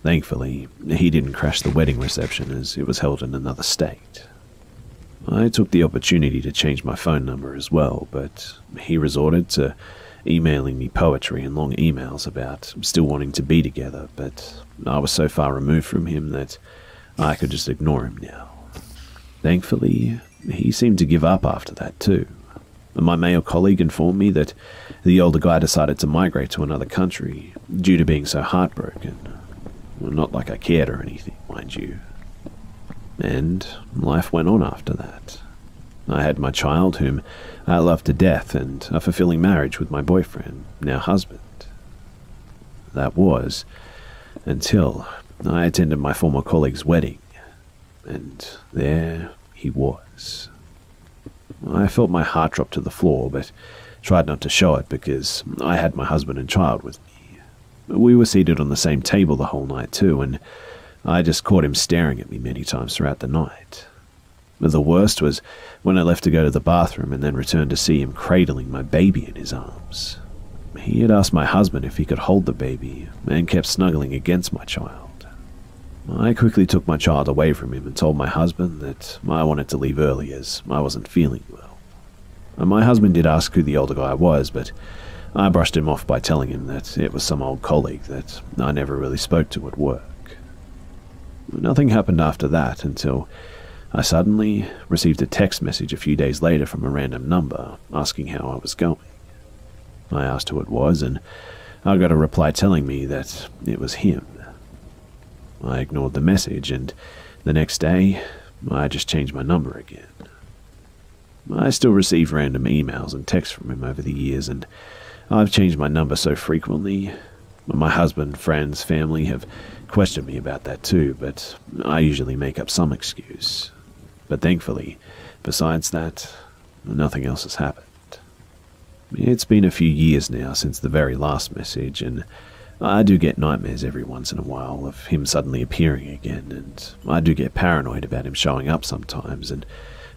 [SPEAKER 4] Thankfully, he didn't crash the wedding reception as it was held in another state. I took the opportunity to change my phone number as well, but he resorted to emailing me poetry and long emails about still wanting to be together, but I was so far removed from him that I could just ignore him now. Thankfully, he seemed to give up after that too. My male colleague informed me that the older guy decided to migrate to another country due to being so heartbroken. Well, not like I cared or anything, mind you. And life went on after that. I had my child, whom I loved to death, and a fulfilling marriage with my boyfriend, now husband. That was until I attended my former colleague's wedding, and there he was. I felt my heart drop to the floor, but tried not to show it because I had my husband and child with me. We were seated on the same table the whole night too, and I just caught him staring at me many times throughout the night. The worst was when I left to go to the bathroom and then returned to see him cradling my baby in his arms. He had asked my husband if he could hold the baby and kept snuggling against my child. I quickly took my child away from him and told my husband that I wanted to leave early as I wasn't feeling well. My husband did ask who the older guy was, but I brushed him off by telling him that it was some old colleague that I never really spoke to at work. Nothing happened after that until I suddenly received a text message a few days later from a random number asking how I was going. I asked who it was, and I got a reply telling me that it was him. I ignored the message, and the next day, I just changed my number again. I still receive random emails and texts from him over the years, and I've changed my number so frequently. My husband, friends, family have questioned me about that too, but I usually make up some excuse. But thankfully, besides that, nothing else has happened. It's been a few years now since the very last message, and I do get nightmares every once in a while of him suddenly appearing again, and I do get paranoid about him showing up sometimes, and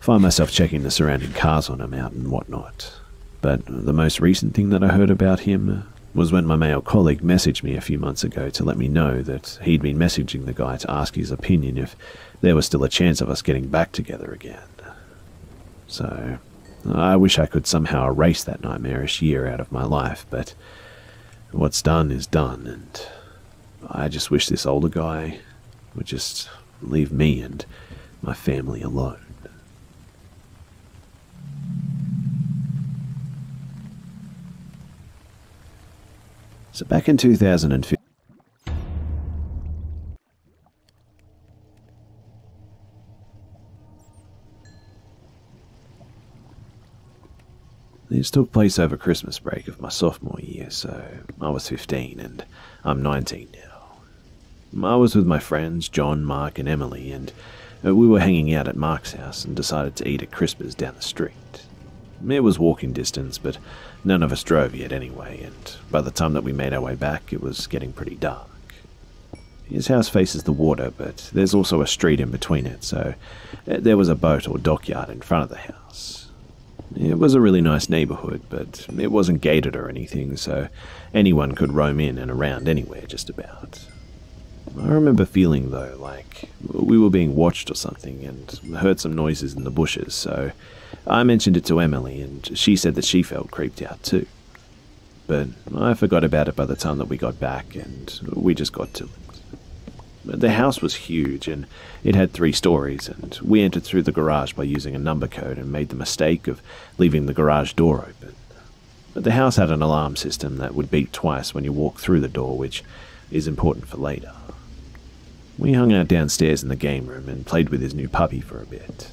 [SPEAKER 4] find myself checking the surrounding cars when I'm out and whatnot. But the most recent thing that I heard about him was when my male colleague messaged me a few months ago to let me know that he'd been messaging the guy to ask his opinion if there was still a chance of us getting back together again. So, I wish I could somehow erase that nightmarish year out of my life, but what's done is done, and I just wish this older guy would just leave me and my family alone. So back in 2015, this took place over Christmas break of my sophomore year, so I was 15 and I'm 19 now. I was with my friends John, Mark and Emily, and we were hanging out at Mark's house and decided to eat at Crispers down the street. It was walking distance, but none of us drove yet anyway, and by the time that we made our way back, it was getting pretty dark. His house faces the water, but there's also a street in between it, so there was a boat or dockyard in front of the house. It was a really nice neighbourhood, but it wasn't gated or anything, so anyone could roam in and around anywhere just about. I remember feeling, though, like we were being watched or something, and heard some noises in the bushes, so I mentioned it to Emily, and she said that she felt creeped out too. But I forgot about it by the time that we got back, and we just got to it. The house was huge, and it had 3 stories, and we entered through the garage by using a number code and made the mistake of leaving the garage door open. The house had an alarm system that would beep twice when you walked through the door, which is important for later. We hung out downstairs in the game room and played with his new puppy for a bit.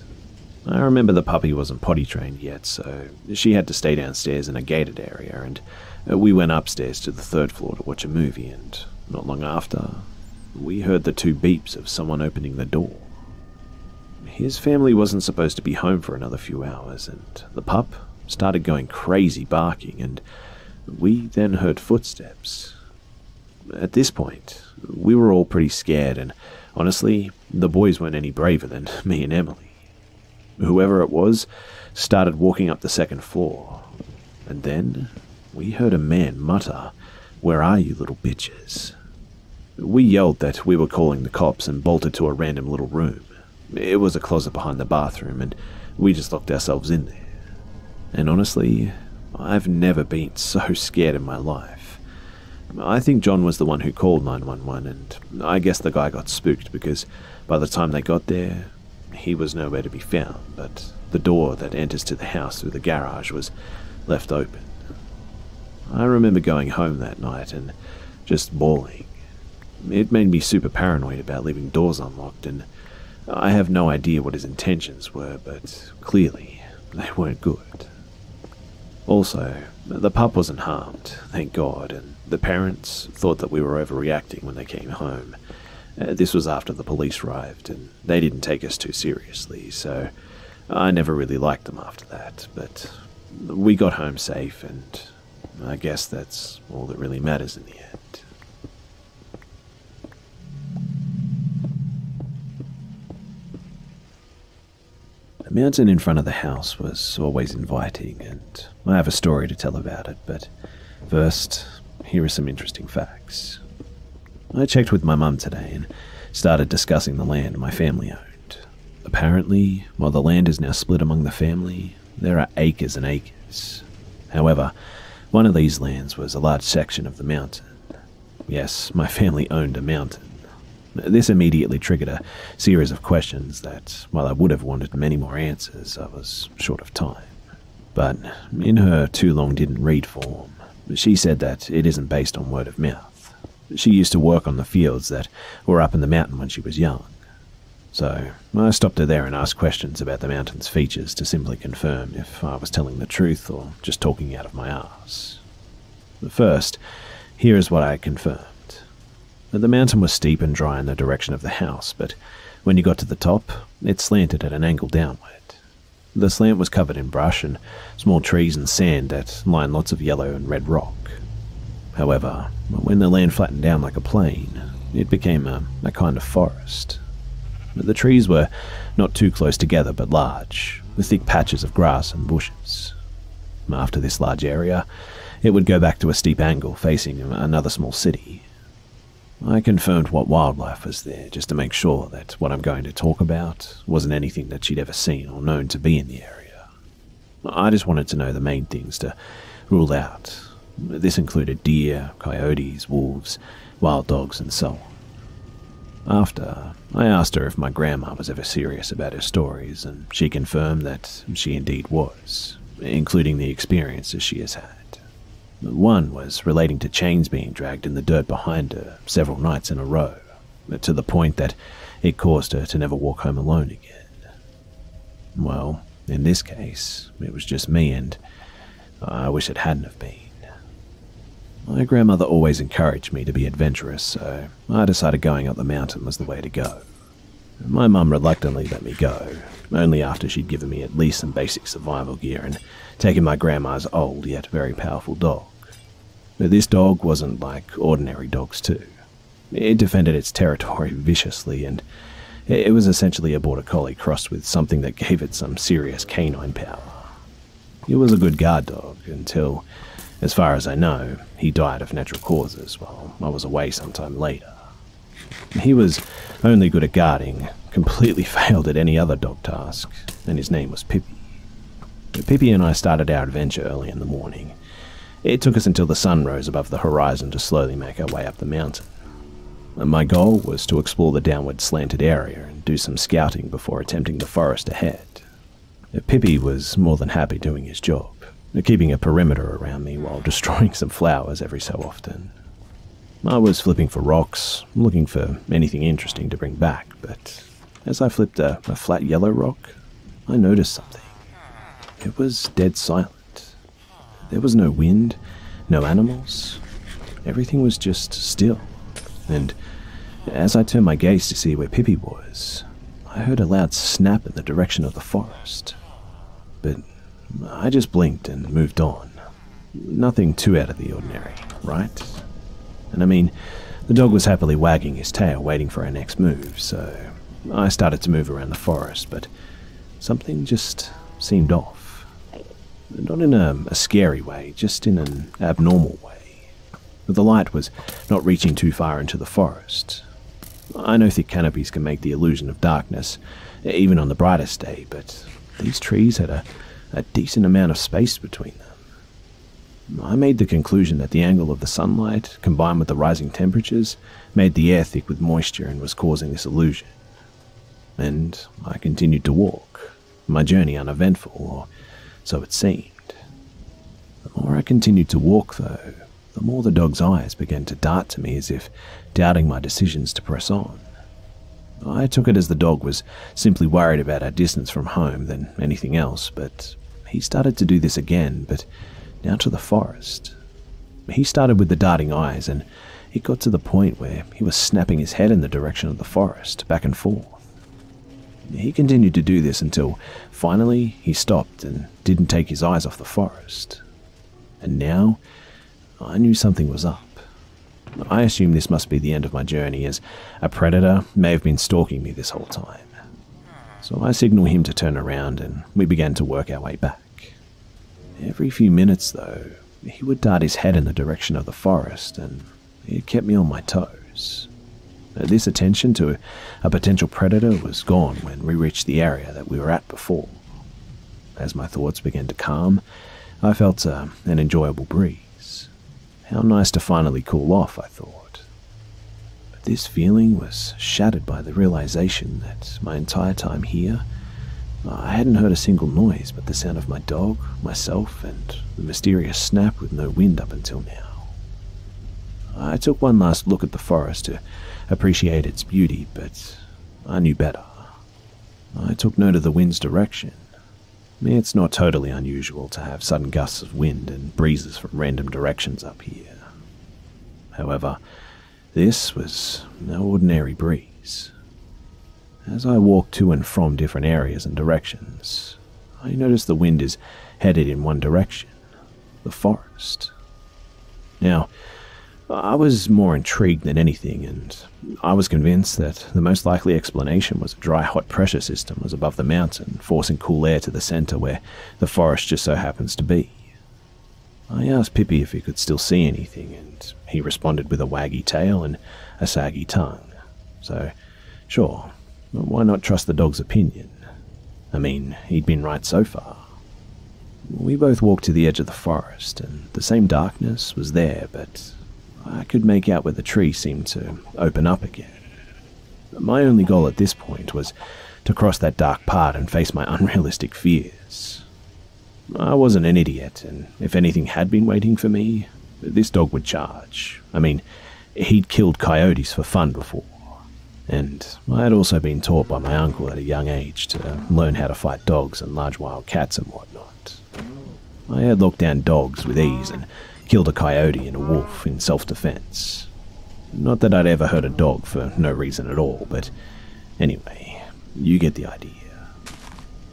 [SPEAKER 4] I remember the puppy wasn't potty trained yet, so she had to stay downstairs in a gated area, and we went upstairs to the 3rd floor to watch a movie, and not long after, we heard the 2 beeps of someone opening the door. His family wasn't supposed to be home for another few hours, and the pup started going crazy barking, and we then heard footsteps. At this point, we were all pretty scared, and honestly, the boys weren't any braver than me and Emily. Whoever it was started walking up the 2nd floor, and then we heard a man mutter, "Where are you, little bitches?" We yelled that we were calling the cops and bolted to a random little room. It was a closet behind the bathroom, and we just locked ourselves in there. And honestly, I've never been so scared in my life. I think John was the one who called 911, and I guess the guy got spooked because by the time they got there, he was nowhere to be found, but the door that enters to the house through the garage was left open. I remember going home that night and just bawling. It made me super paranoid about leaving doors unlocked, and I have no idea what his intentions were, but clearly they weren't good. Also, the pup wasn't harmed, thank God, and the parents thought that we were overreacting when they came home. This was after the police arrived, and they didn't take us too seriously, so I never really liked them after that, but we got home safe, and I guess that's all that really matters in the end. The mountain in front of the house was always inviting, and I have a story to tell about it, but first, here are some interesting facts. I checked with my mum today and started discussing the land my family owned. Apparently, while the land is now split among the family, there are acres and acres. However, one of these lands was a large section of the mountain. Yes, my family owned a mountain. This immediately triggered a series of questions that, while I would have wanted many more answers, I was short of time. But in her too long didn't read form, she said that it isn't based on word of mouth. She used to work on the fields that were up in the mountain when she was young. So I stopped her there and asked questions about the mountain's features to simply confirm if I was telling the truth or just talking out of my arse. First, here is what I confirmed. The mountain was steep and dry in the direction of the house, but when you got to the top, it slanted at an angle downward. The slant was covered in brush and small trees and sand that lined lots of yellow and red rock. However, when the land flattened down like a plain, it became a kind of forest. The trees were not too close together but large, with thick patches of grass and bushes. After this large area, it would go back to a steep angle facing another small city. I confirmed what wildlife was there just to make sure that what I'm going to talk about wasn't anything that she'd ever seen or known to be in the area. I just wanted to know the main things to rule out. This included deer, coyotes, wolves, wild dogs, and so on. After, I asked her if my grandma was ever serious about her stories, and she confirmed that she indeed was, including the experiences she has had. One was relating to chains being dragged in the dirt behind her several nights in a row, to the point that it caused her to never walk home alone again. Well, in this case, it was just me, and I wish it hadn't have been. My grandmother always encouraged me to be adventurous, so I decided going up the mountain was the way to go. My mum reluctantly let me go, only after she'd given me at least some basic survival gear and taken my grandma's old yet very powerful dog. But this dog wasn't like ordinary dogs too. It defended its territory viciously, and it was essentially a border collie crossed with something that gave it some serious canine power. He was a good guard dog until, as far as I know, he died of natural causes while I was away sometime later. He was only good at guarding, completely failed at any other dog task, and his name was Pippi. Pippi and I started our adventure early in the morning. It took us until the sun rose above the horizon to slowly make our way up the mountain. My goal was to explore the downward slanted area and do some scouting before attempting the forest ahead. Pippi was more than happy doing his job, keeping a perimeter around me while destroying some flowers every so often. I was flipping for rocks, looking for anything interesting to bring back, but as I flipped a flat yellow rock, I noticed something. It was dead silent. There was no wind, no animals. Everything was just still. And as I turned my gaze to see where Pippi was, I heard a loud snap in the direction of the forest. But I just blinked and moved on. Nothing too out of the ordinary, right? And I mean, the dog was happily wagging his tail, waiting for our next move, so I started to move around the forest, but something just seemed off. Not in a scary way, just in an abnormal way. The light was not reaching too far into the forest. I know thick canopies can make the illusion of darkness, even on the brightest day, but these trees had a decent amount of space between them. I made the conclusion that the angle of the sunlight, combined with the rising temperatures, made the air thick with moisture and was causing this illusion. And I continued to walk, my journey uneventful, or so it seemed. The more I continued to walk, though, the more the dog's eyes began to dart to me as if doubting my decisions to press on. I took it as the dog was simply worried about our distance from home than anything else, but he started to do this again, but now to the forest. He started with the darting eyes, and it got to the point where he was snapping his head in the direction of the forest, back and forth. He continued to do this until finally he stopped and didn't take his eyes off the forest. And now I knew something was up. I assumed this must be the end of my journey, as a predator may have been stalking me this whole time. So I signaled him to turn around and we began to work our way back. Every few minutes, though, he would dart his head in the direction of the forest, and it kept me on my toes. This attention to a potential predator was gone when we reached the area that we were at before. As my thoughts began to calm, I felt an enjoyable breeze. How nice to finally cool off, I thought. But this feeling was shattered by the realization that my entire time here, I hadn't heard a single noise but the sound of my dog, myself, and the mysterious snap with no wind up until now. I took one last look at the forest to appreciate its beauty, but I knew better. I took note of the wind's direction. It's not totally unusual to have sudden gusts of wind and breezes from random directions up here. However, this was no ordinary breeze. As I walked to and from different areas and directions, I noticed the wind is headed in one direction, the forest. Now, I was more intrigued than anything, and I was convinced that the most likely explanation was a dry hot pressure system was above the mountain, forcing cool air to the center where the forest just so happens to be. I asked Pippi if he could still see anything, and he responded with a waggy tail and a saggy tongue. So, sure, why not trust the dog's opinion? I mean, he'd been right so far. We both walked to the edge of the forest, and the same darkness was there, but I could make out where the tree seemed to open up again. My only goal at this point was to cross that dark part and face my unrealistic fears. I wasn't an idiot, and if anything had been waiting for me, this dog would charge. I mean, he'd killed coyotes for fun before, and I had also been taught by my uncle at a young age to learn how to fight dogs and large wild cats and whatnot. I had locked down dogs with ease and killed a coyote and a wolf in self-defense. Not that I'd ever hurt a dog for no reason at all, but anyway, you get the idea.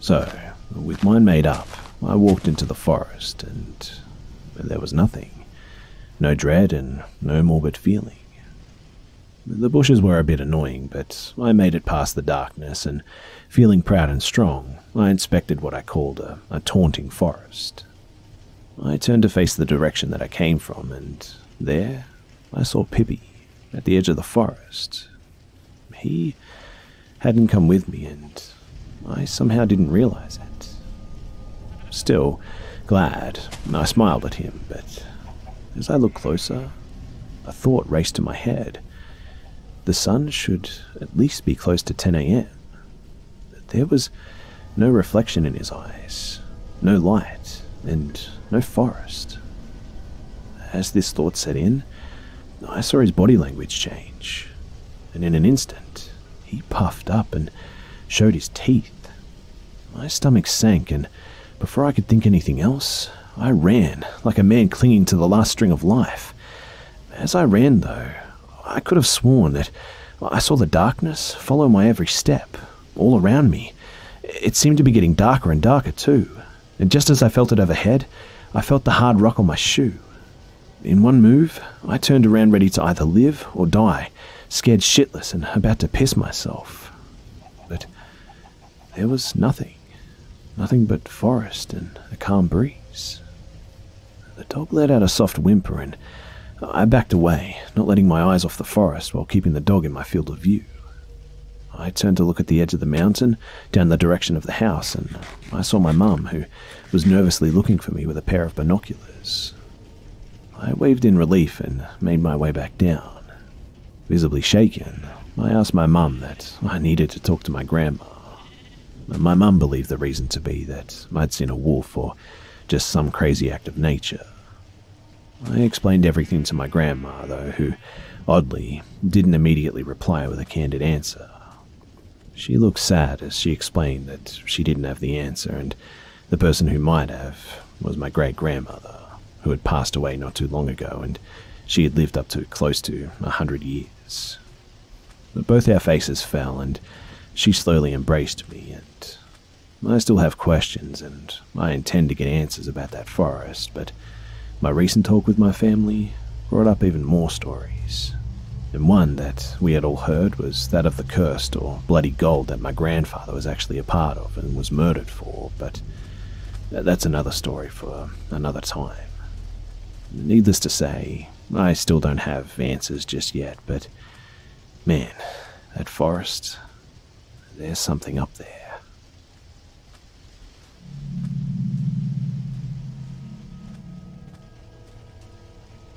[SPEAKER 4] So, with mind made up, I walked into the forest, and there was nothing. No dread and no morbid feeling. The bushes were a bit annoying, but I made it past the darkness, and feeling proud and strong, I inspected what I called a taunting forest. I turned to face the direction that I came from, and there I saw Pippi at the edge of the forest. He hadn't come with me, and I somehow didn't realize it. Still glad, I smiled at him, but as I looked closer, a thought raced to my head. The sun should at least be close to 10 a.m. There was no reflection in his eyes, no light, and no forest. As this thought set in, I saw his body language change, and in an instant, he puffed up and showed his teeth. My stomach sank, and before I could think anything else, I ran like a man clinging to the last string of life. As I ran, though, I could have sworn that I saw the darkness follow my every step, all around me. It seemed to be getting darker and darker, too, and just as I felt it overhead, I felt the hard rock on my shoe. In one move, I turned around ready to either live or die, scared shitless and about to piss myself. But there was nothing but forest and a calm breeze. The dog let out a soft whimper, and I backed away, not letting my eyes off the forest while keeping the dog in my field of view. I turned to look at the edge of the mountain, down the direction of the house, and I saw my mum, who was nervously looking for me with a pair of binoculars. I waved in relief and made my way back down. Visibly shaken, I asked my mum that I needed to talk to my grandma. My mum believed the reason to be that I'd seen a wolf or just some crazy act of nature. I explained everything to my grandma, though, who, oddly, didn't immediately reply with a candid answer. She looked sad as she explained that she didn't have the answer, and the person who might have was my great-grandmother, who had passed away not too long ago, and she had lived up to close to 100 years. But both our faces fell, and she slowly embraced me, and I still have questions, and I intend to get answers about that forest, but my recent talk with my family brought up even more stories. And one that we had all heard was that of the cursed or bloody gold that my grandfather was actually a part of and was murdered for, but that's another story for another time. Needless to say, I still don't have answers just yet, but man, that forest, there's something up there.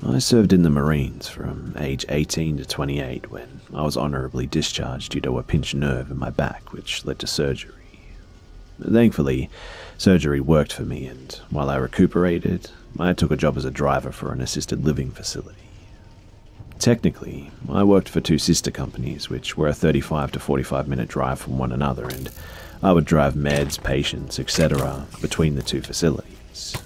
[SPEAKER 4] I served in the Marines from age 18 to 28 when I was honourably discharged due to a pinched nerve in my back which led to surgery. Thankfully, surgery worked for me, and while I recuperated, I took a job as a driver for an assisted living facility. Technically, I worked for two sister companies which were a 35 to 45 minute drive from one another, and I would drive meds, patients, etc. between the two facilities.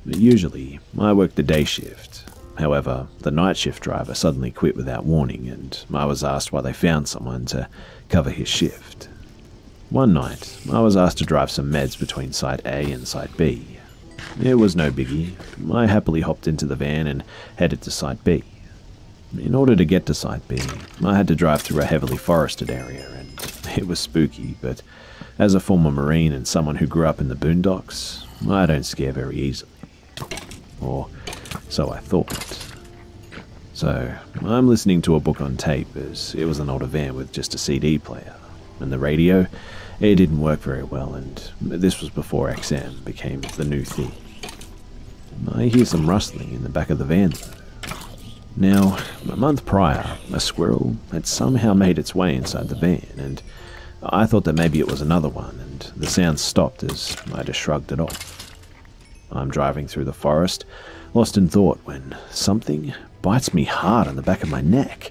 [SPEAKER 4] Usually, I worked the day shift. However, the night shift driver suddenly quit without warning, and I was asked why they found someone to cover his shift. One night, I was asked to drive some meds between Site A and Site B. It was no biggie. I happily hopped into the van and headed to Site B. In order to get to Site B, I had to drive through a heavily forested area, and it was spooky, but as a former Marine and someone who grew up in the boondocks, I don't scare very easily. Or so I thought. So, I'm listening to a book on tape, as it was an older van with just a CD player, and the radio, it didn't work very well, and this was before XM became the new thing. I hear some rustling in the back of the van, though. Now, a month prior, a squirrel had somehow made its way inside the van, and I thought that maybe it was another one, and the sound stopped as I just shrugged it off. I'm driving through the forest, lost in thought, when something bites me hard on the back of my neck.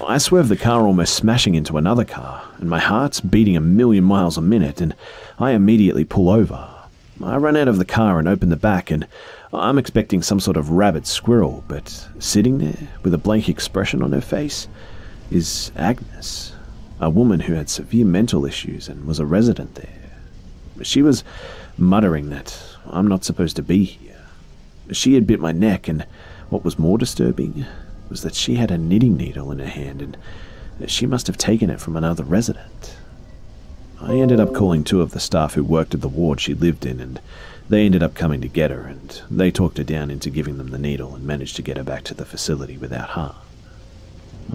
[SPEAKER 4] I swerve the car, almost smashing into another car, and my heart's beating 1,000,000 miles a minute, and I immediately pull over. I run out of the car and open the back, and I'm expecting some sort of rabid squirrel, but sitting there with a blank expression on her face is Agnes, a woman who had severe mental issues and was a resident there. She was muttering that I'm not supposed to be here. She had bit my neck, and what was more disturbing was that she had a knitting needle in her hand, and she must have taken it from another resident. I ended up calling 2 of the staff who worked at the ward she lived in, and they ended up coming to get her, and they talked her down into giving them the needle and managed to get her back to the facility without harm.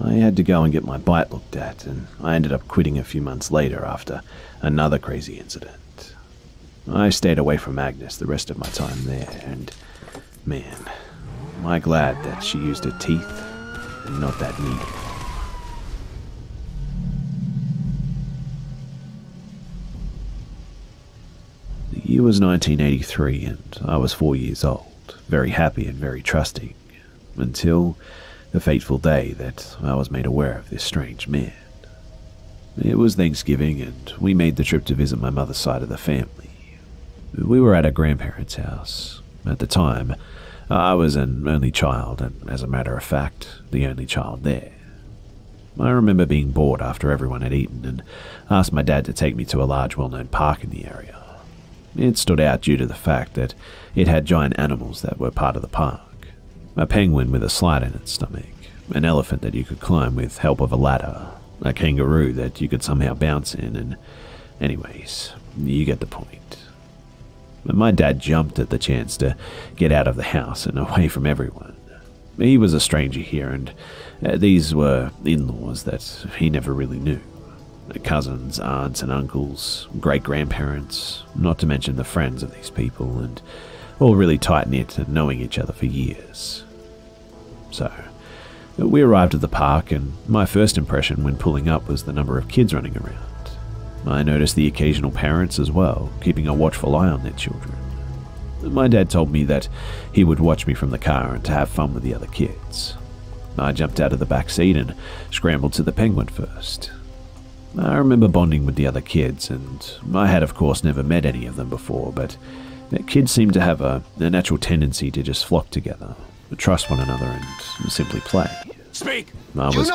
[SPEAKER 4] I had to go and get my bite looked at, and I ended up quitting a few months later after another crazy incident. I stayed away from Agnes the rest of my time there, and man, am I glad that she used her teeth and not that needle. The year was 1983, and I was 4 years old, very happy and very trusting, until the fateful day that I was made aware of this strange man. It was Thanksgiving, and we made the trip to visit my mother's side of the family. We were at our grandparents' house. At the time, I was an only child, and as a matter of fact, the only child there. I remember being bored after everyone had eaten, and asked my dad to take me to a large well-known park in the area. It stood out due to the fact that it had giant animals that were part of the park. A penguin with a slide in its stomach, an elephant that you could climb with help of a ladder, a kangaroo that you could somehow bounce in, and anyways, you get the point. But my dad jumped at the chance to get out of the house and away from everyone. He was a stranger here, and these were in-laws that he never really knew. Cousins, aunts and uncles, great-grandparents, not to mention the friends of these people, and all really tight-knit and knowing each other for years. So, we arrived at the park, and my first impression when pulling up was the number of kids running around. I noticed the occasional parents as well, keeping a watchful eye on their children. My dad told me that he would watch me from the car and to have fun with the other kids. I jumped out of the back seat and scrambled to the penguin first. I remember bonding with the other kids, and I had of course never met any of them before, but kids seem to have a natural tendency to just flock together, trust one another, and simply play.
[SPEAKER 5] Speak!
[SPEAKER 4] I was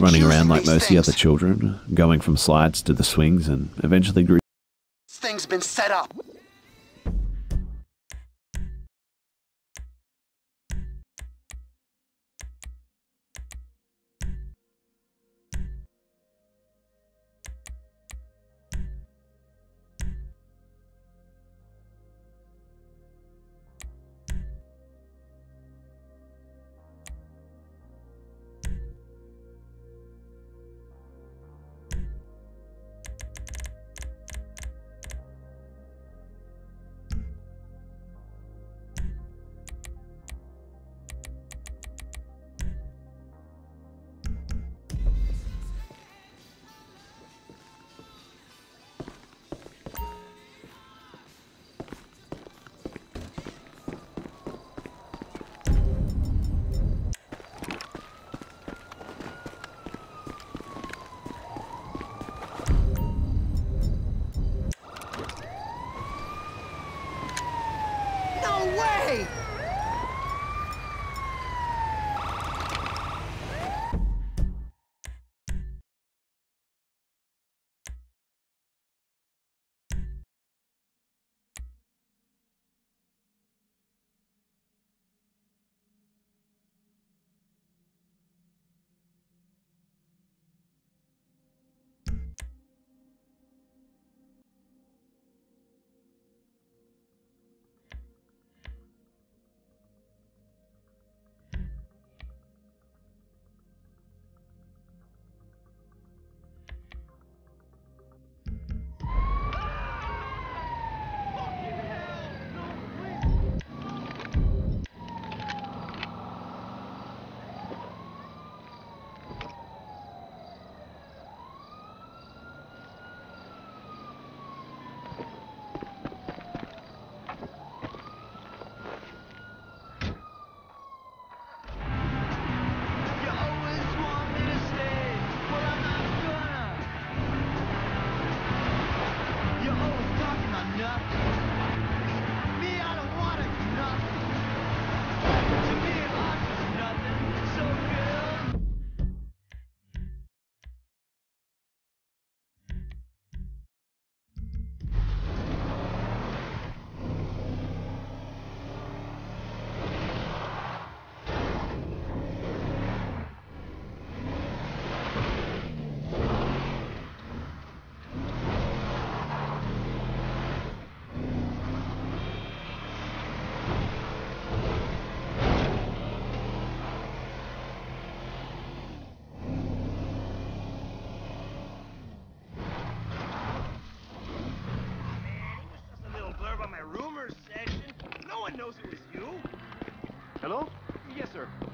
[SPEAKER 4] running around like most of the other children, going from slides to the swings, and eventually grew.
[SPEAKER 5] This thing's been set up.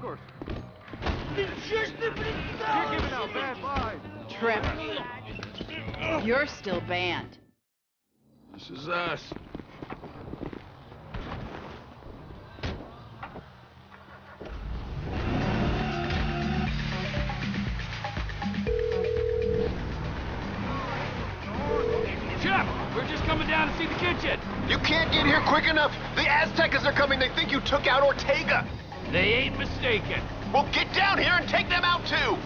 [SPEAKER 6] suckers! You're giving out bad vibes!
[SPEAKER 7] Trevor, you're still banned.
[SPEAKER 6] This is us. Chef, we're just coming down to see the kitchen.
[SPEAKER 5] You can't get here quick enough. The Aztecas are coming. They think you took out Ortega.
[SPEAKER 6] They ain't mistaken.
[SPEAKER 5] Well, get down here and take them out too.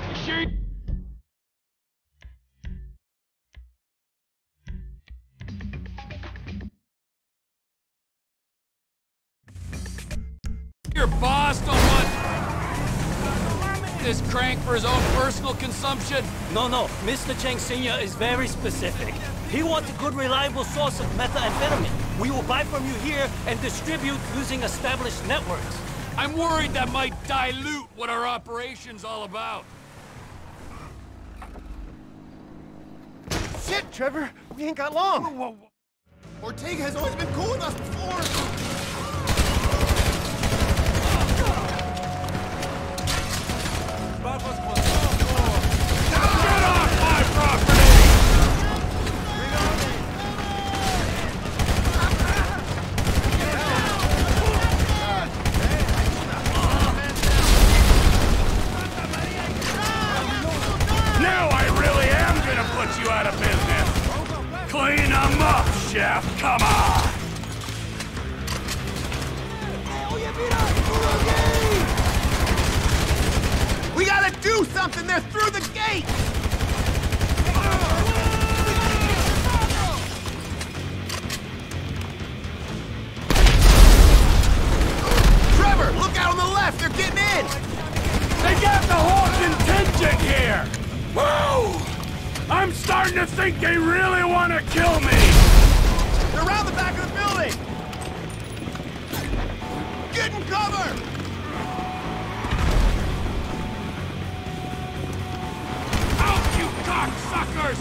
[SPEAKER 6] You sure? Your boss don't want this crank for his own personal consumption?
[SPEAKER 8] No, Mr. Cheng Sr. is very specific. He wants a good, reliable source of methamphetamine. We will buy from you here and distribute using established networks.
[SPEAKER 6] I'm worried that might dilute what our operation's all about.
[SPEAKER 5] Shit, Trevor. We ain't got long.
[SPEAKER 6] Whoa.
[SPEAKER 5] Ortega has always been cool with us before.
[SPEAKER 6] Get off my property! Now I really am gonna put you out of business. Clean them up, chef. Come on.
[SPEAKER 5] We gotta do something! They're through the gate! Trevor, look out on the left! They're getting in!
[SPEAKER 6] They got the whole contingent here! Whoa! I'm starting to think they really want to kill me!
[SPEAKER 5] They're around the back of the building! Get in cover!
[SPEAKER 6] Out, you cocksuckers!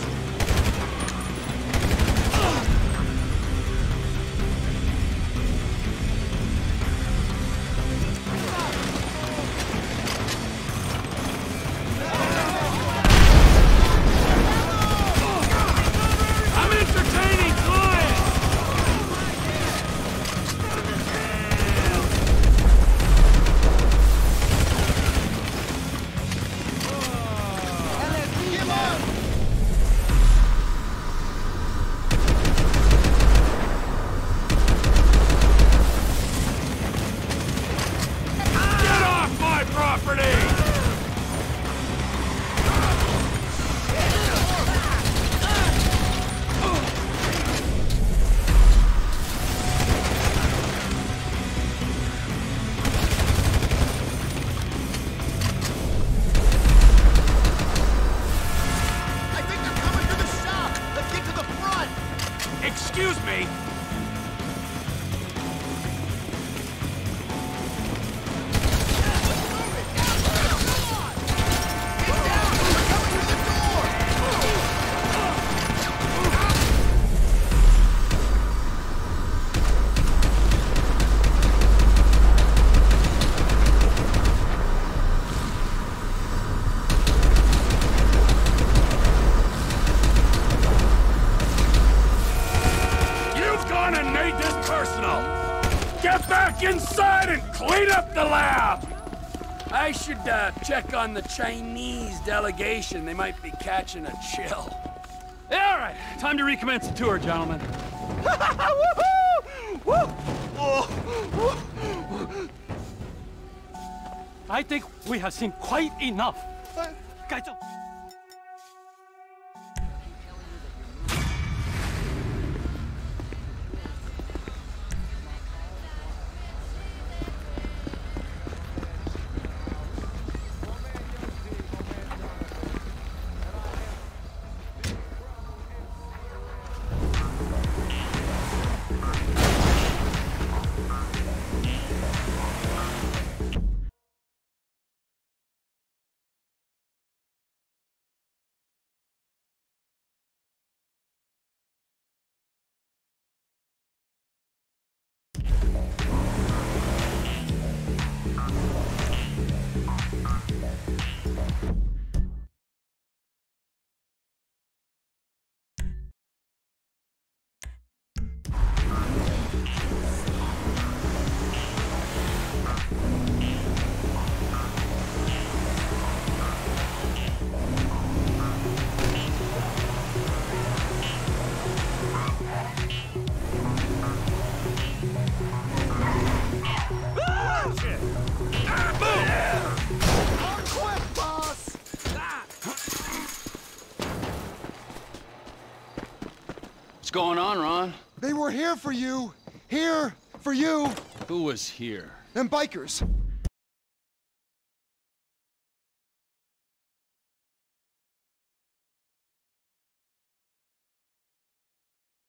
[SPEAKER 6] I'm entertaining clients! Get off my property!
[SPEAKER 5] I think they're coming through the shop! Let's get to the front!
[SPEAKER 6] Excuse me, you've gone and made this personal. Get back inside and clean up the lab. I should check on the Chinese delegation. They might be catching a chill. Yeah, all right, time to recommence the tour, gentlemen.
[SPEAKER 8] I think we have seen quite enough. 该走。
[SPEAKER 6] going on, Ron?
[SPEAKER 9] They were here for you. Here for you.
[SPEAKER 6] Who was here?
[SPEAKER 9] Them bikers.